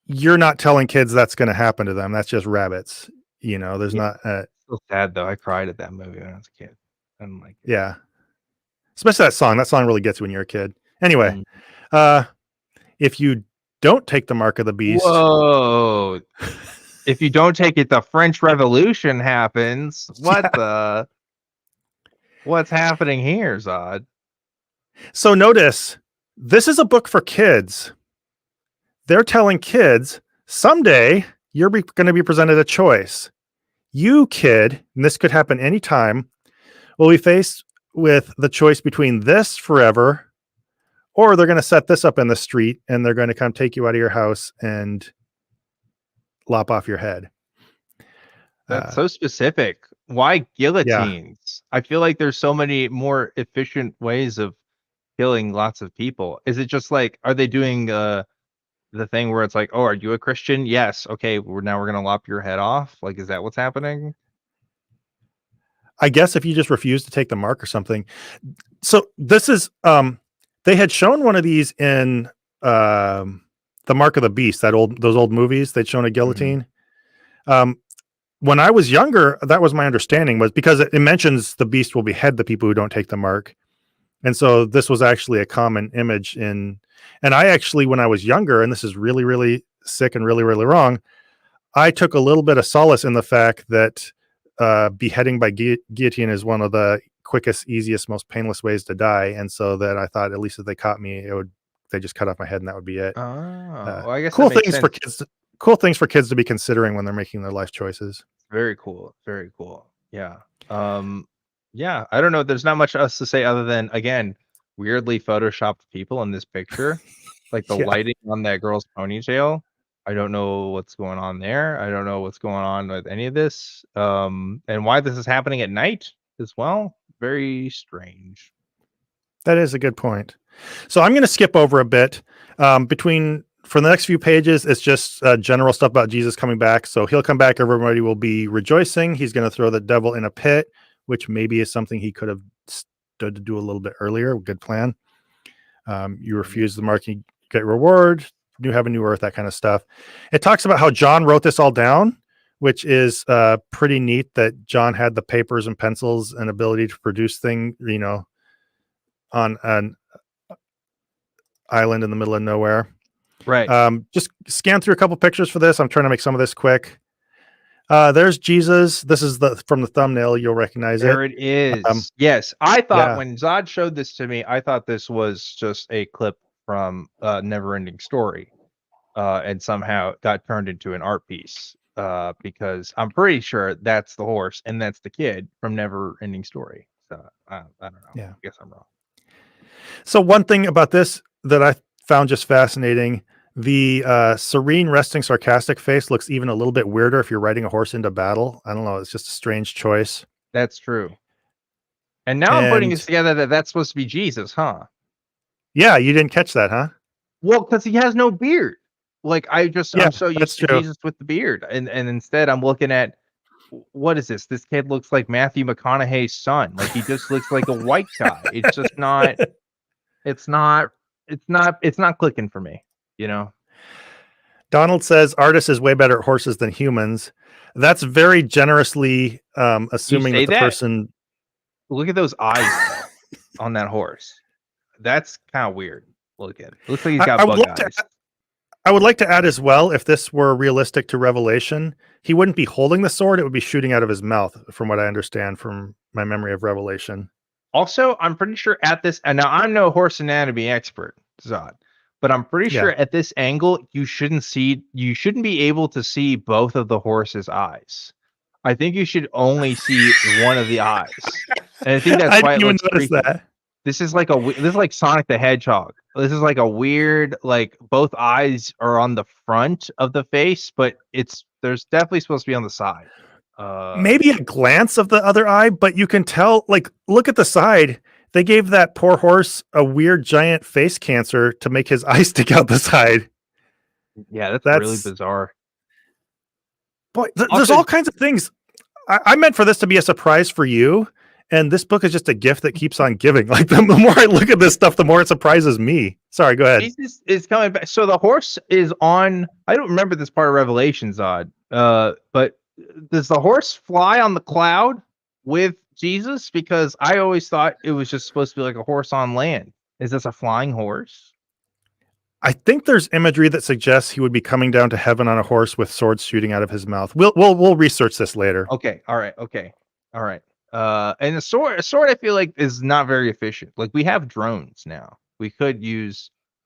you're not telling kids that's going to happen to them. That's just rabbits. You know, there's not. So sad though. I cried at that movie when I was a kid. I'm like, yeah. Especially that song. That song really gets you when you're a kid. Anyway, if you don't take the mark of the beast. Whoa. If you don't take it, the French Revolution happens. What's happening here, Zod? So notice, this is a book for kids. They're telling kids, someday you're going to be presented a choice. You, kid, and this could happen anytime, we'll be faced with the choice between this forever, or they're going to set this up in the street and they're going to come take you out of your house and lop off your head. That's so specific. Why Yeah. guillotines? I feel like there's so many more efficient ways of killing lots of people. Is it just like, are they doing the thing where it's like, oh, are you a Christian? Yes. Okay, we're gonna lop your head off. Like, is that what's happening? I guess if you just refuse to take the mark or something. So this is they had shown one of these in The Mark of the Beast, those old movies. They'd shown a guillotine. When I was younger, that was my understanding, was because it mentions the beast will behead the people who don't take the mark. And so this was actually a common image and I actually, when I was younger, and this is really, really sick and really, really wrong, I took a little bit of solace in the fact that beheading by guillotine is one of the quickest, easiest, most painless ways to die. And so that I thought, at least if they caught me, they just cut off my head and that would be it. Oh, well, I guess Cool that makes things for sense. kids. Cool things for kids to be considering when they're making their life choices. Very cool. Very cool. Yeah. Yeah, I don't know. There's not much else to say other than, again, weirdly photoshopped people in this picture. Like the Yeah. lighting on that girl's ponytail. I don't know what's going on there. I don't know what's going on with any of this. And why this is happening at night as well. Very strange. That is a good point. So I'm going to skip over a bit. For the next few pages, it's just general stuff about Jesus coming back. So he'll come back. Everybody will be rejoicing. He's going to throw the devil in a pit, which maybe is something he could have stood to do a little bit earlier. Good plan. You refuse the mark, you get reward. New heaven, new earth, that kind of stuff. It talks about how John wrote this all down, which is pretty neat that John had the papers and pencils and ability to produce things, on an island in the middle of nowhere. Right. Just scan through a couple pictures for this. I'm trying to make some of this quick. There's Jesus. This is from the thumbnail. You'll recognize There it. it is. Yes. I thought yeah. when Zod showed this to me, I thought this was just a clip from Never-Ending Story. And somehow got turned into an art piece. Because I'm pretty sure that's the horse and that's the kid from Never-Ending Story. So I don't know. Yeah. I guess I'm wrong. So one thing about this that I found just fascinating, the serene, resting, sarcastic face looks even a little bit weirder if you're riding a horse into battle. I don't know. It's just a strange choice. That's true. And now I'm putting this together that that's supposed to be Jesus, huh? Yeah, you didn't catch that, huh? Well, because he has no beard. Like I'm so used to true. Jesus with the beard, and instead I'm looking at, what is this? This kid looks like Matthew McConaughey's son. Like he just looks like a white guy. It's just not. It's not clicking for me. Donald says artist is way better at horses than humans. That's very generously assuming that the person. Look at those eyes on that horse. That's kind of weird looking. It looks like he's got bug eyes. I would like to add as well, if this were realistic to Revelation, he wouldn't be holding the sword. It would be shooting out of his mouth, from what I understand from my memory of Revelation. Also, I'm pretty sure at this, and now I'm no horse anatomy expert, Zod, but I'm pretty sure at this angle, you shouldn't be able to see both of the horse's eyes. I think you should only see one of the eyes. And I think that's why it looks creepy. That. This is like Sonic the Hedgehog. This is like a weird, like both eyes are on the front of the face, but there's definitely supposed to be on the side. Maybe a glance of the other eye, but you can tell, like, look at the side. They gave that poor horse a weird giant face cancer to make his eyes stick out the side. Yeah, that's really bizarre. Boy, there's all kinds of things. I meant for this to be a surprise for you. And this book is just a gift that keeps on giving. Like the more I look at this stuff, the more it surprises me. Sorry, go ahead. Jesus is coming back. So the horse is on. I don't remember this part of Revelation, Zod. But does the horse fly on the cloud with Jesus? Because I always thought it was just supposed to be like a horse on land. Is this a flying horse? I think there's imagery that suggests he would be coming down to heaven on a horse with swords shooting out of his mouth. We'll research this later. Okay. All right. And the sword I feel like is not very efficient. Like we have drones now. We could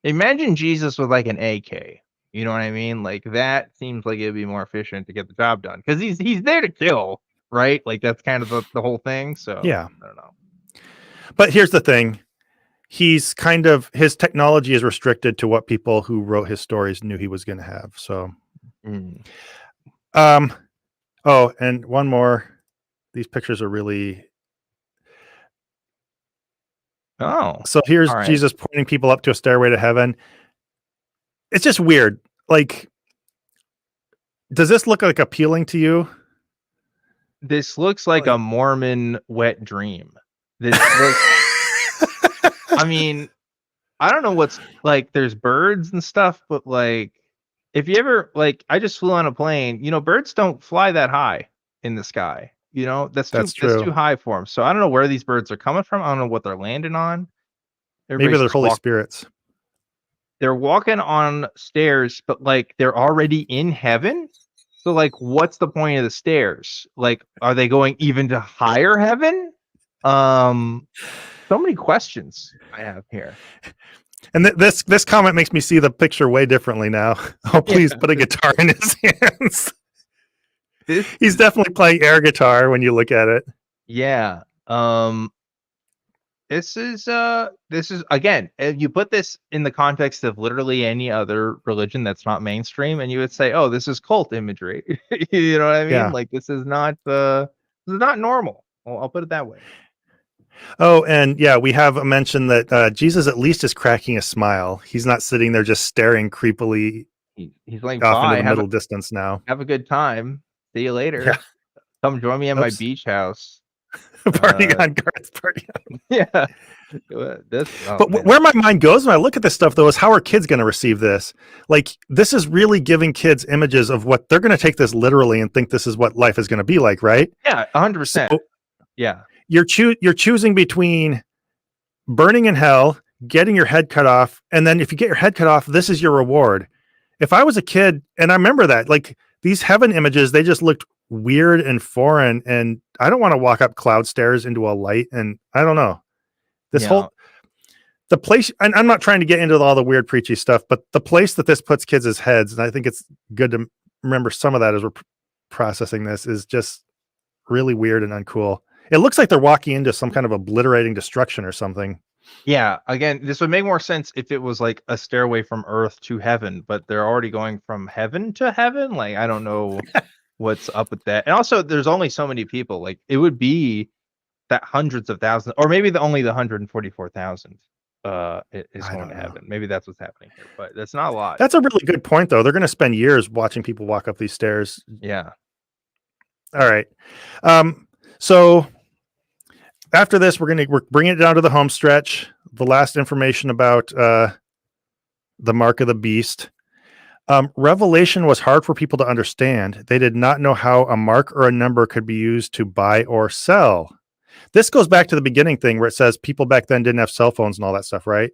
imagine Jesus with like an AK. You know what I mean? Like that seems like it'd be more efficient to get the job done because he's there to kill. right? Like that's kind of the whole thing. So Yeah. I don't know. But here's the thing. His technology is restricted to what people who wrote his stories knew he was going to have. So, Mm. oh, and one more. These pictures are really. Oh, So here's all right. Jesus pointing people up to a stairway to heaven. It's just weird. Like, does this look like appealing to you? This looks like a Mormon wet dream. This looks. I mean, I don't know what's like. There's birds and stuff, but like, if you ever like, I just flew on a plane. You know, birds don't fly that high in the sky. You know, that's That's that's true. too high for them. So I don't know where these birds are coming from. I don't know what they're landing on. Maybe Everybody's they're just Holy Spirits. they're walking on stairs, but like they're already in heaven. So like, what's the point of the stairs? Like, are they going even to higher heaven? So many questions I have here. And this comment makes me see the picture way differently now. Oh, please Yeah. put a guitar in his hands. This, He's definitely playing air guitar when you look at it. yeah. This is again, you put this in the context of literally any other religion that's not mainstream, and you would say, "Oh, this is cult imagery." You know what I mean? Yeah. Like this is not normal. I'll put it that way. Oh, and yeah, we have a mention that Jesus at least is cracking a smile. He's not sitting there just staring creepily He's like, off into "Bye, the middle distance now. have a good time. See you later. Yeah. Come join me at my Oops. beach house." Party on Garth's party. Yeah. But where my mind goes when I look at this stuff, though, is how are kids going to receive this? Like, this is really giving kids images of what they're going to take this literally and think this is what life is going to be like, right? Yeah, 100%. So yeah. You're choosing between burning in hell, getting your head cut off, and then if you get your head cut off, this is your reward. If I was a kid, and I remember that, like these heaven images, they just looked weird and foreign, and I don't want to walk up cloud stairs into a light, and I don't know. The place, and I'm not trying to get into all the weird preachy stuff, but the place that this puts kids' heads, and I think it's good to remember some of that as we're processing this, is just really weird and uncool. It looks like they're walking into some kind of obliterating destruction or something. Yeah. Again, this would make more sense if it was like a stairway from earth to heaven, but they're already going from heaven to heaven. Like, I don't know what's up with that. And also, there's only so many people. Like, it would be that hundreds of thousands, or maybe only the 144,000 is going to heaven. Maybe that's what's happening here, but that's not a lot. That's a really good point, though. They're going to spend years watching people walk up these stairs. Yeah. All right. So after this, we're bringing it down to the home stretch. The last information about the mark of the beast. Revelation was hard for people to understand. They did not know how a mark or a number could be used to buy or sell. This goes back to the beginning thing where it says people back then didn't have cell phones and all that stuff, right?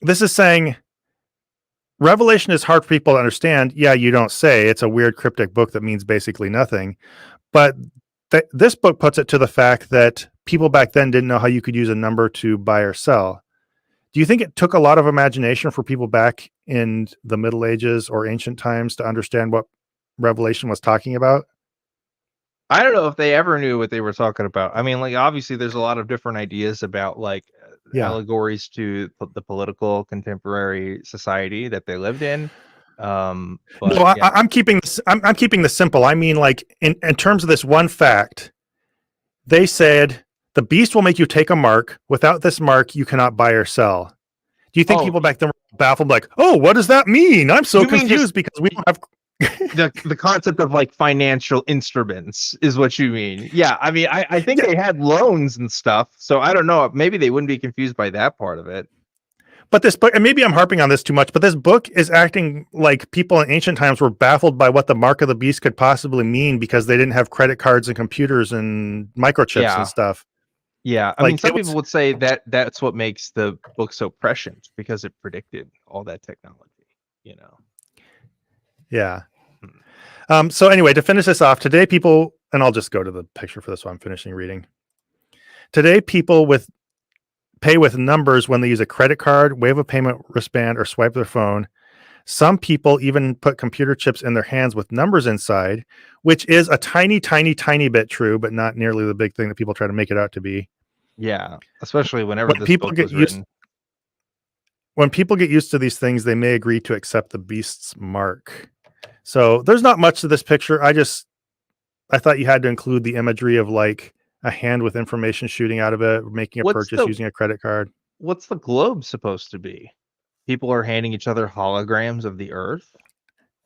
This is saying Revelation is hard for people to understand. Yeah, you don't say. It's a weird cryptic book that means basically nothing. But this book puts it to the fact that people back then didn't know how you could use a number to buy or sell. Do you think it took a lot of imagination for people back in the Middle Ages or ancient times to understand what Revelation was talking about? I don't know if they ever knew what they were talking about. I mean, like, obviously there's a lot of different ideas about like allegories to the political contemporary society that they lived in. But no, I'm keeping this. I'm keeping this simple. I mean, like in terms of this one fact, they said the beast will make you take a mark. Without this mark, you cannot buy or sell. Do you think people back then were baffled, like, oh, what does that mean? I'm so confused because we don't have the concept of like financial instruments is what you mean. Yeah, I mean, I think they had loans and stuff, so I don't know. Maybe they wouldn't be confused by that part of it. But this book, and maybe I'm harping on this too much, but this book is acting like people in ancient times were baffled by what the mark of the beast could possibly mean because they didn't have credit cards and computers and microchips and stuff. Yeah, I mean, some people would say that that's what makes the book so prescient because it predicted all that technology, you know. Yeah. So anyway, to finish this off, today people, and I'll just go to the picture for this one I'm finishing reading. Today people pay with numbers when they use a credit card, wave a payment wristband, or swipe their phone. Some people even put computer chips in their hands with numbers inside, which is a tiny, tiny, tiny bit true, but not nearly the big thing that people try to make it out to be. Yeah, especially whenever When this people book get was used, written. when people get used to these things, they may agree to accept the beast's mark. So there's not much to this picture. I thought you had to include the imagery of like a hand with information shooting out of it, making a What's purchase the using a credit card. what's the globe supposed to be? People are handing each other holograms of the Earth.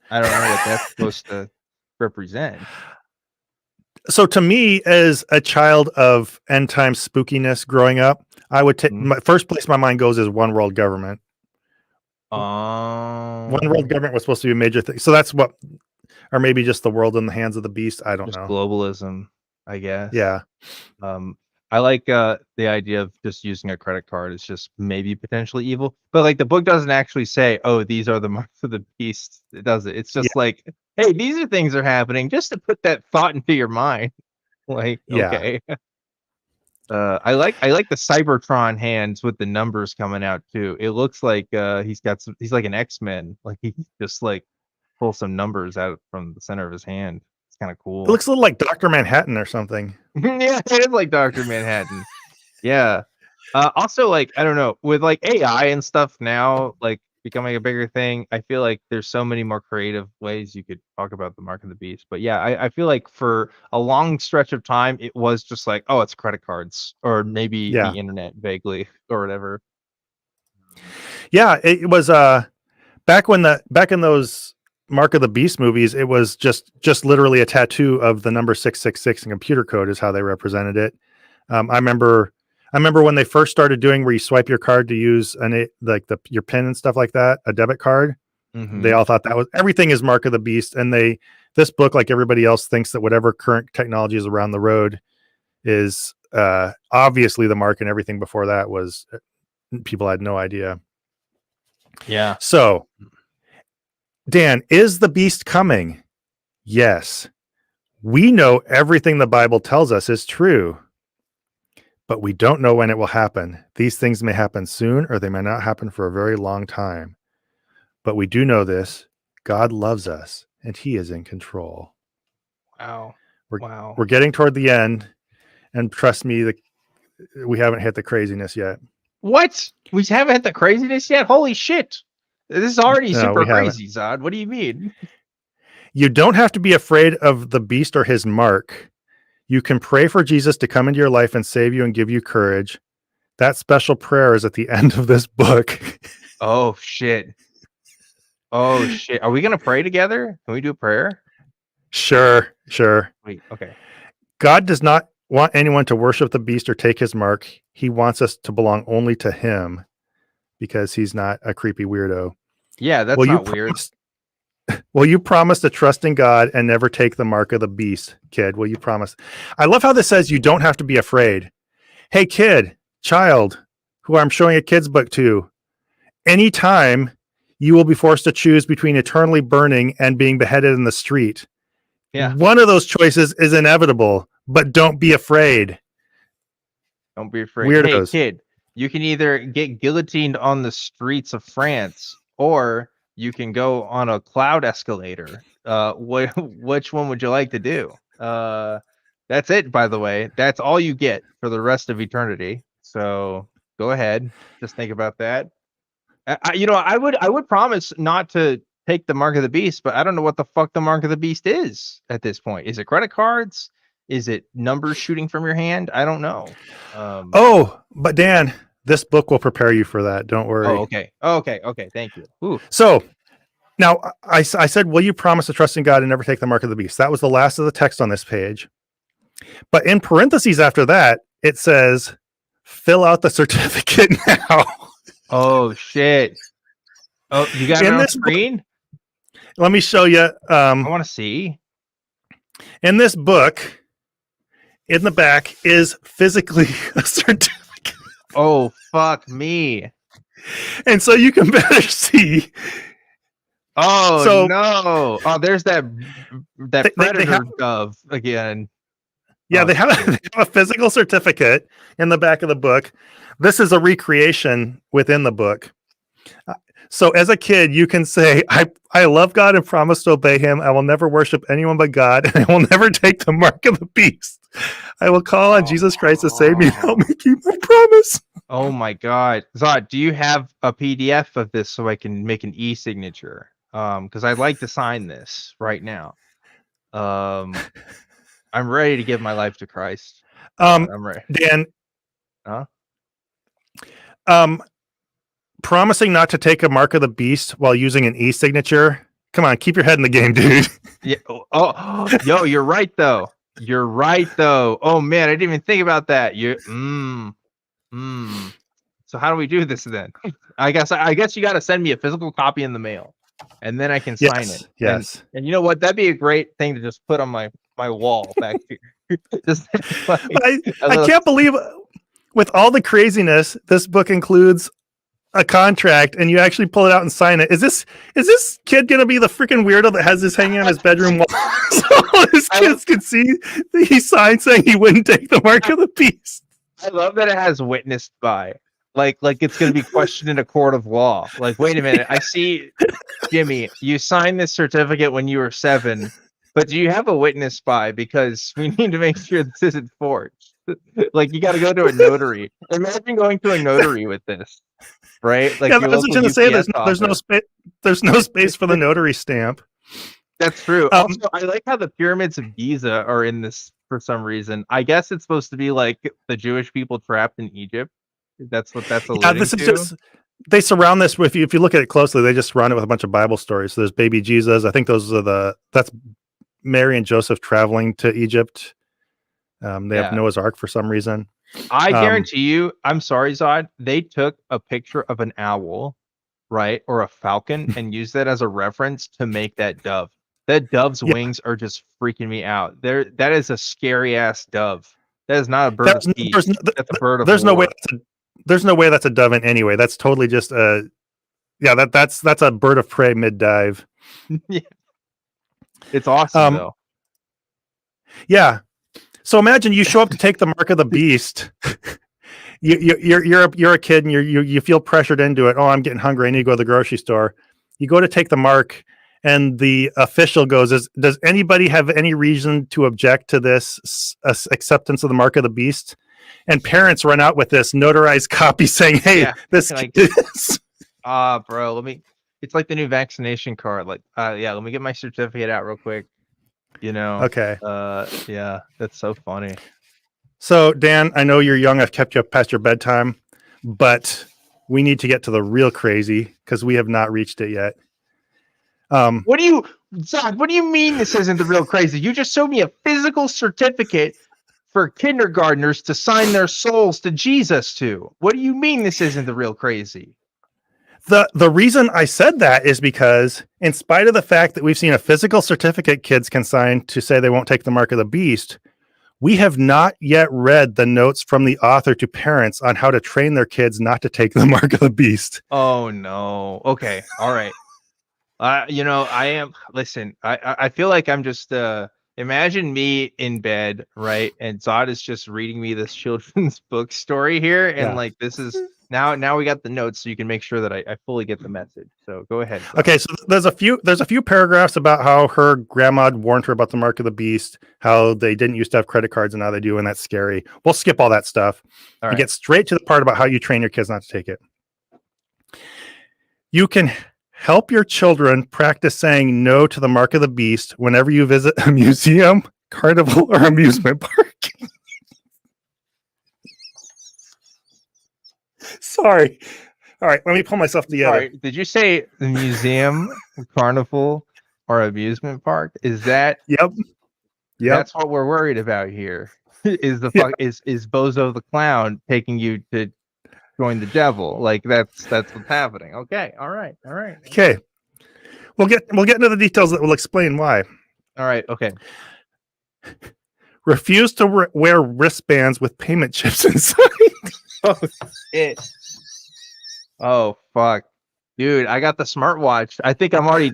I don't know what that's supposed to represent. So to me, as a child of end time spookiness growing up, I would take Mhm. first place my mind goes is one world government. One world Um, government was supposed to be a major thing. So that's what, or maybe just the world in the hands of the beast. I don't just know. globalism, I guess. Yeah. Um, I like the idea of just using a credit card. It's just maybe potentially evil, but like the book doesn't actually say, "Oh, these are the marks of the beast." It doesn't. It's Yeah. just like, "Hey, these are things are happening," just to put that thought into your mind. Like, Yeah. okay. I like the Cybertron hands with the numbers coming out too. It looks like he's like an X-Men. Like he just like pull some numbers out from the center of his hand. It's kind of It cool. looks a little like Dr. Manhattan or something. Yeah, it is like Dr. Manhattan. Yeah. Also, like, I don't know, with like AI and stuff now, like becoming a bigger thing, I feel like there's so many more creative ways you could talk about the mark of the beast. But yeah, I feel like for a long stretch of time, it was just like, oh, it's credit cards or maybe Yeah. the internet vaguely or whatever. Yeah. It was back in those Mark of the Beast movies, it was just literally a tattoo of the number 666 in computer code is how they represented it. I remember when they first started doing where you swipe your card to use your pin and stuff like that, a debit card. They Mm-hmm. all thought that was everything is Mark of the Beast, and this book, like everybody else, thinks that whatever current technology is around the road is obviously the mark, and everything before that was people had no idea. Yeah. So, Dan, is the beast coming? Yes. We know everything the Bible tells us is true, but we don't know when it will happen. These things may happen soon or they may not happen for a very long time. But we do know this: God loves us and he is in control. Wow. We're, Wow. we're getting toward the end, and trust me, we haven't hit the craziness yet. What? We haven't hit the craziness yet? Holy shit. This is already No, super we haven't. crazy, Zod. What do you mean? You don't have to be afraid of the beast or his mark. You can pray for Jesus to come into your life and save you and give you courage. That special prayer is at the end of this book. Oh shit. Oh shit. Are we gonna pray together? Can we do a prayer? Sure. Wait, okay. God does not want anyone to worship the beast or take his mark. He wants us to belong only to him because he's not a creepy weirdo. Yeah, that's Will you not weird. will you promise to trust in God and never take the mark of the beast, kid? Will you promise? I love how this says you don't have to be afraid. Hey, kid, child, who I'm showing a kid's book to, anytime you will be forced to choose between eternally burning and being beheaded in the street. Yeah. One of those choices is inevitable, but don't be afraid. Don't be afraid. Hey, Weirdos. kid, you can either get guillotined on the streets of France or you can go on a cloud escalator. Which one would you like to do? That's it, by the way. That's all you get for the rest of eternity. So go ahead. Just think about that. I would promise not to take the mark of the beast, but I don't know what the fuck the mark of the beast is at this point. Is it credit cards? Is it numbers shooting from your hand? I don't know. Oh, but Dan, this book will prepare you for that. Don't worry. Oh, okay. Okay. Thank you. Ooh. So now I said, will you promise to trust in God and never take the mark of the beast? That was the last of the text on this page. But in parentheses after that, it says, fill out the certificate now. Oh shit. Oh, you got it on screen? Let me show you. I want to see. In this book, in the back is physically a certificate. Oh, fuck me. And so you can better see. Oh, So- no. Oh, there's that They predator have- dove again. Yeah, Oh, they have a physical certificate in the back of the book. This is a recreation within the book. So as a kid, you can say, I love God and promise to obey him. I will never worship anyone but God, and I will never take the mark of the beast. I will call on Jesus Christ to save me and help me keep my promise. Oh my God. Zod, do you have a PDF of this so I can make an e-signature? Because I'd like to sign this right now. I'm ready to give my life to Christ. I'm ready. Dan, Huh? Promising not to take a mark of the beast while using an e-signature. Come on, keep your head in the game, dude. Yeah. Yo, you're right though. You're right though. Oh man, I didn't even think about that. So how do we do this then? I guess you got to send me a physical copy in the mail, and then I can sign it. Yes. And you know what? That'd be a great thing to just put on my wall back here. Just like I can't believe, with all the craziness, this book includes a contract, and you actually pull it out and sign it. Is this kid gonna be the freaking weirdo that has this hanging on his bedroom wall so his kids can see that he signed saying he wouldn't take the mark of the beast? I love that it has witnessed by. Like it's going to be questioned in a court of law. Like, wait a minute, I see, Jimmy, you signed this certificate when you were 7, but do you have a witness by? Because we need to make sure this isn't forged. Like, you got to go to a notary. Imagine going to a notary with this, right? Like, Yeah, I was going to say there's no space. There's no space for the notary stamp. That's true. Also, I like how the pyramids of Giza are in this for some reason. I guess it's supposed to be like the Jewish people trapped in Egypt. That's what that's alluding this is to. just, they surround this with, if you look at it closely, they just surround it with a bunch of Bible stories. So there's baby Jesus. I think that's Mary and Joseph traveling to Egypt. They have Noah's Ark for some reason. I guarantee you, I'm sorry, Zod, they took a picture of an owl, right, or a falcon, and used that as a reference to make that dove. That dove's wings are just freaking me out. That is a scary ass dove. That is not a bird of peace. That's a bird of war. There's no way that's a dove in any way. That's totally just that's a bird of prey mid dive. Yeah. It's awesome though. Yeah. So imagine you show up to take the mark of the beast. You're a kid and you feel pressured into it. Oh, I'm getting hungry. I need to go to the grocery store. You go to take the mark, and the official goes, does anybody have any reason to object to this acceptance of the mark of the beast? And parents run out with this notarized copy saying, hey, this is... bro, it's like the new vaccination card. Like, let me get my certificate out real quick. You know? Okay. Yeah, that's so funny. So, Dan, I know you're young. I've kept you up past your bedtime, but we need to get to the real crazy because we have not reached it yet. What do you mean this isn't the real crazy? You just showed me a physical certificate for kindergartners to sign their souls to Jesus to. What do you mean this isn't the real crazy? The reason I said that is because, in spite of the fact that we've seen a physical certificate kids can sign to say they won't take the mark of the beast, we have not yet read the notes from the author to parents on how to train their kids not to take the mark of the beast. Oh no. Okay. All right. I feel like I'm just imagine me in bed, right? And Zod is just reading me this children's book story here, and like this is now we got the notes, so you can make sure that I fully get the message. So go ahead. Zod. Okay, so there's a few paragraphs about how her grandma warned her about the mark of the beast, how they didn't used to have credit cards and now they do, and that's scary. We'll skip all that stuff and get straight to the part about how you train your kids not to take it. You can help your children practice saying no to the mark of the beast whenever you visit a museum, carnival, or amusement park. Sorry. All right, let me pull myself together. Sorry, did you say the museum, carnival, or amusement park? Is that? Yep. That's what we're worried about here. Is Bozo the Clown taking you to join the devil? Like that's what's happening. Okay. All right. Okay. We'll get into the details that will explain why. All right. Okay. Refuse to wear wristbands with payment chips inside. Oh shit. Oh fuck. Dude, I got the smartwatch. I think I'm already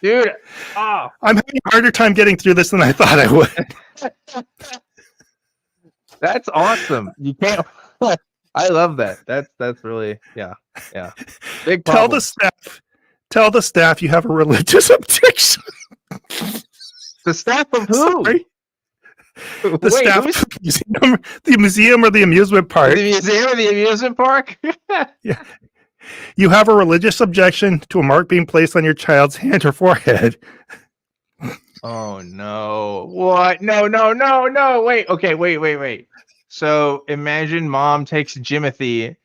dude. Oh. I'm having a harder time getting through this than I thought I would. That's awesome. You can't I love that. That's really yeah. Big Tell problem. the staff you have a religious objection. The staff of who? Sorry. The Wait, staff who's of the museum or the amusement park. the museum or the amusement park? Yeah. You have a religious objection to a mark being placed on your child's hand or forehead. Oh no. What? No. Wait. Okay, wait. So imagine mom takes Jimothy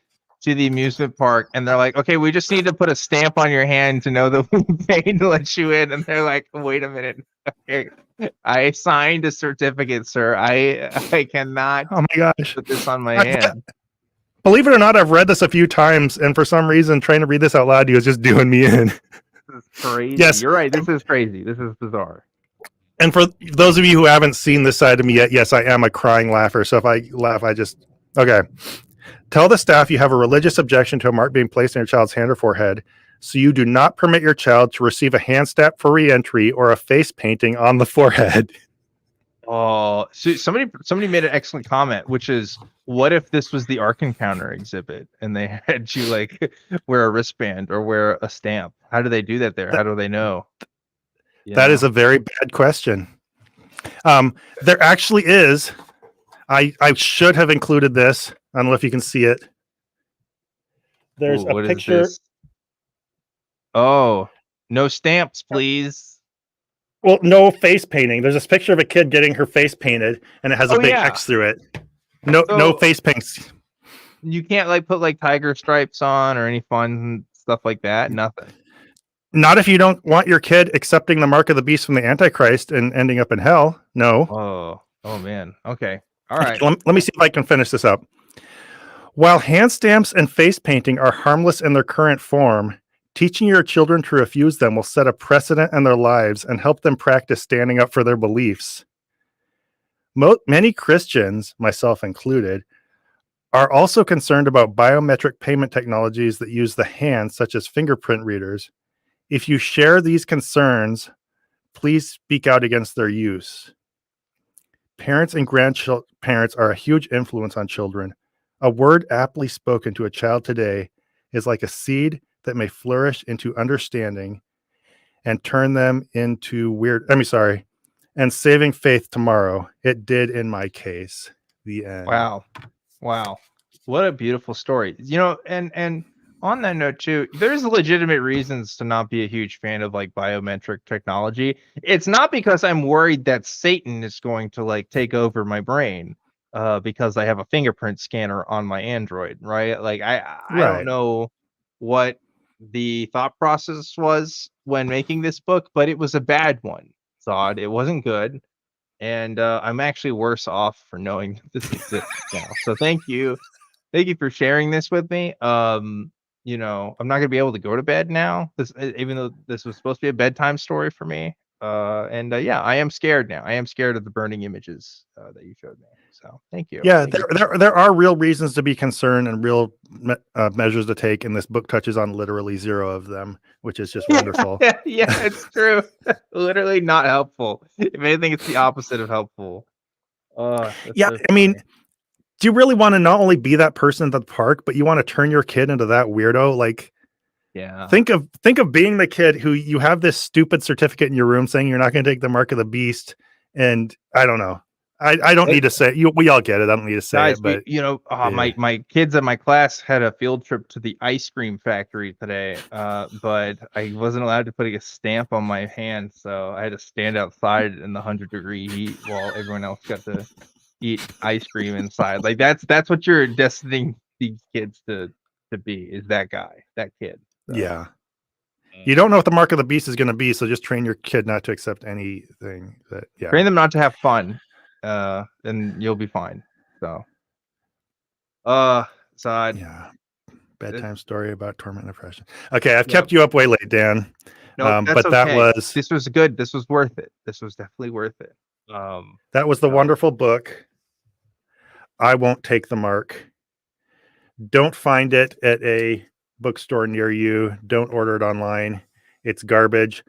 to the amusement park and they're like, okay, we just need to put a stamp on your hand to know that we paid to let you in. And they're like, wait a minute. Okay. I signed a certificate, sir. I cannot Oh my gosh. put this on my hand. Believe it or not, I've read this a few times, and for some reason, trying to read this out loud to you is just doing me in. This is crazy. Yes. You're right. This is crazy. This is bizarre. And for those of you who haven't seen this side of me yet, yes, I am a crying laugher. So if I laugh, okay. Tell the staff you have a religious objection to a mark being placed on your child's hand or forehead, so you do not permit your child to receive a hand stamp for re-entry or a face painting on the forehead. Oh, so somebody made an excellent comment, which is, what if this was the Ark Encounter exhibit and they had you like wear a wristband or wear a stamp? How do they do that there? How do they know? That is a very bad question. There actually is. I should have included this. I don't know if you can see it. There's a picture. Oh, no stamps, please. Well, no face painting. There's this picture of a kid getting her face painted, and it has a big X through it. No face paints. You can't like put like tiger stripes on or any fun stuff like that. Nothing. Not if you don't want your kid accepting the mark of the beast from the Antichrist and ending up in hell. No. Oh man. Okay. All right. Let me see if I can finish this up. While hand stamps and face painting are harmless in their current form, teaching your children to refuse them will set a precedent in their lives and help them practice standing up for their beliefs. Many Christians, myself included, are also concerned about biometric payment technologies that use the hand, such as fingerprint readers. If you share these concerns, please speak out against their use. Parents and grandparents are a huge influence on children. A word aptly spoken to a child today is like a seed that may flourish into understanding and turn them into and saving faith tomorrow. It did in my case. The end. Wow. What a beautiful story. You know, and on that note too, there's legitimate reasons to not be a huge fan of like biometric technology. It's not because I'm worried that Satan is going to like take over my brain because I have a fingerprint scanner on my Android, right? Like I don't know what the thought process was when making this book, but it was a bad one. Zod, it wasn't good. And I'm actually worse off for knowing this exists now. So thank you for sharing this with me. You know, I'm not gonna be able to go to bed now. Even though this was supposed to be a bedtime story for me. Yeah, I am scared now. I am scared of the burning images that you showed me. So thank you. Yeah, there are real reasons to be concerned and real measures to take, and this book touches on literally zero of them, which is just wonderful. Yeah, it's true. Literally not helpful. If anything, it's the opposite of helpful. Yeah, so I mean, do you really want to not only be that person at the park, but you want to turn your kid into that weirdo? Like, yeah. Think of being the kid who you have this stupid certificate in your room saying you're not going to take the mark of the beast, and I don't know. I don't need to say it. We all get it. I don't need to say guys, it. But my kids in my class had a field trip to the ice cream factory today. But I wasn't allowed to put a stamp on my hand, so I had to stand outside in the 100-degree heat while everyone else got to eat ice cream inside. Like that's what you're destining these kids to be, is that guy, that kid. So. Yeah. You don't know what the mark of the beast is going to be, so just train your kid not to accept anything. Train them not to have fun. And you'll be fine. So yeah, bedtime story about torment and oppression. Okay, I've kept you up way late, Dan. No, but okay. This was good. This was worth it. This was definitely worth it. That was the wonderful book. I Won't Take the Mark. Don't find it at a bookstore near you. Don't order it online. It's garbage.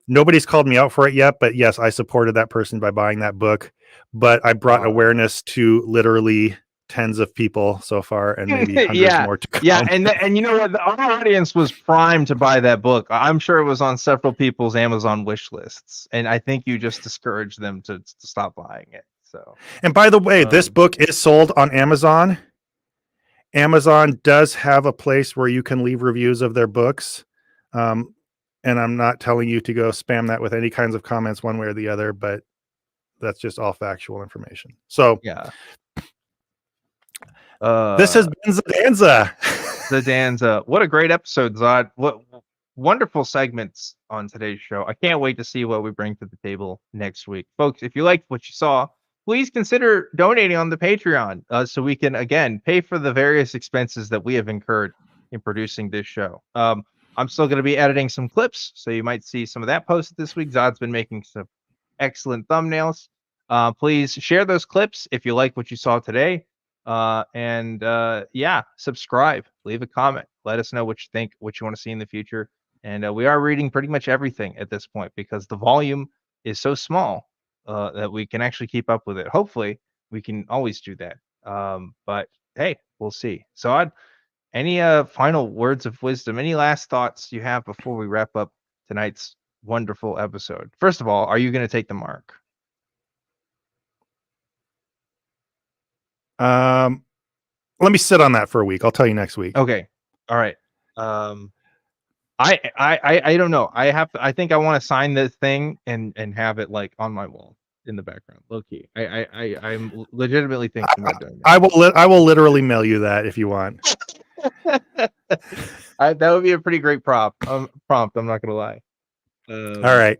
Nobody's called me out for it yet, but yes, I supported that person by buying that book. But I brought awareness to literally tens of people so far, and maybe hundreds Yeah, more to come. yeah, and you know what? Our audience was primed to buy that book. I'm sure it was on several people's Amazon wish lists, and I think you just discouraged them to stop buying it. So, And by the way, this book is sold on Amazon. Amazon does have a place where you can leave reviews of their books. And I'm not telling you to go spam that with any kinds of comments one way or the other, but that's just all factual information. So yeah. This has been Zodanza. Zodanza. What a great episode, Zod. What wonderful segments on today's show. I can't wait to see what we bring to the table next week. Folks, if you liked what you saw, please consider donating on the Patreon so we can, again, pay for the various expenses that we have incurred in producing this show. I'm still going to be editing some clips, so you might see some of that posted this week. Zod's been making some excellent thumbnails. Please share those clips if you like what you saw today. Yeah, subscribe, leave a comment, let us know what you think, what you want to see in the future. And we are reading pretty much everything at this point because the volume is so small that we can actually keep up with it. Hopefully we can always do that. But hey, we'll see. So any final words of wisdom, any last thoughts you have before we wrap up tonight's wonderful episode? First of all, are you going to take the mark? Let me sit on that for a week. I'll tell you next week. Okay. All right. I don't know. I think I want to sign this thing and have it like on my wall in the background. Low key. I'm legitimately thinking about doing that. I will literally mail you that if you want. That would be a pretty great prompt. I'm not gonna lie. All right.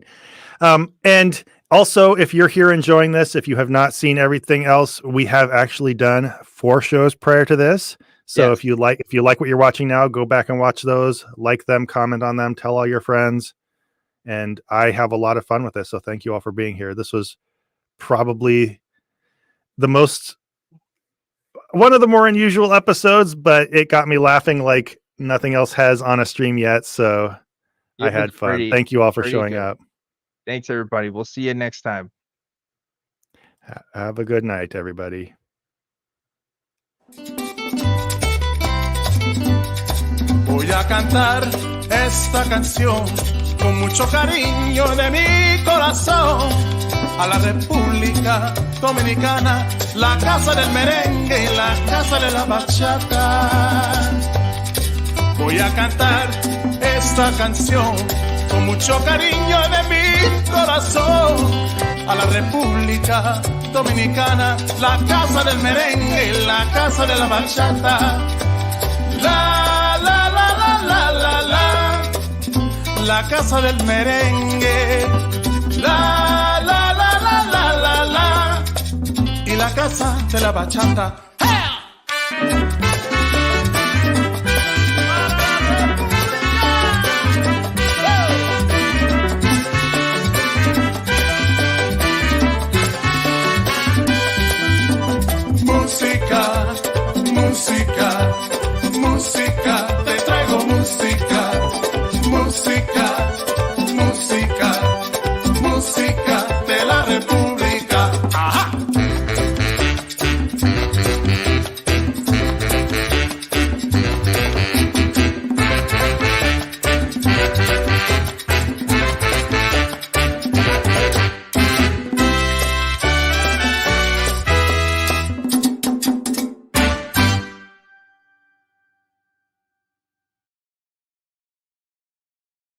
And also, if you're here enjoying this, if you have not seen everything else, we have actually done 4 shows prior to this. So Yes. if you like what you're watching now, go back and watch those, like them, comment on them, tell all your friends. And I have a lot of fun with this. So thank you all for being here. This was probably one of the more unusual episodes, but it got me laughing like nothing else has on a stream yet. So I had fun. Thank you all for showing up. Thanks, everybody. We'll see you next time. Have a good night, everybody. Voy a cantar esta canción con mucho cariño de mi corazón a la República Dominicana, la casa del merengue y la casa de la bachata. Voy a cantar esta canción con mucho cariño de mi corazón a la República Dominicana, la casa del merengue y la casa de la bachata. La la la la la la la, la casa del merengue. La la la la la la la, y la casa de la bachata.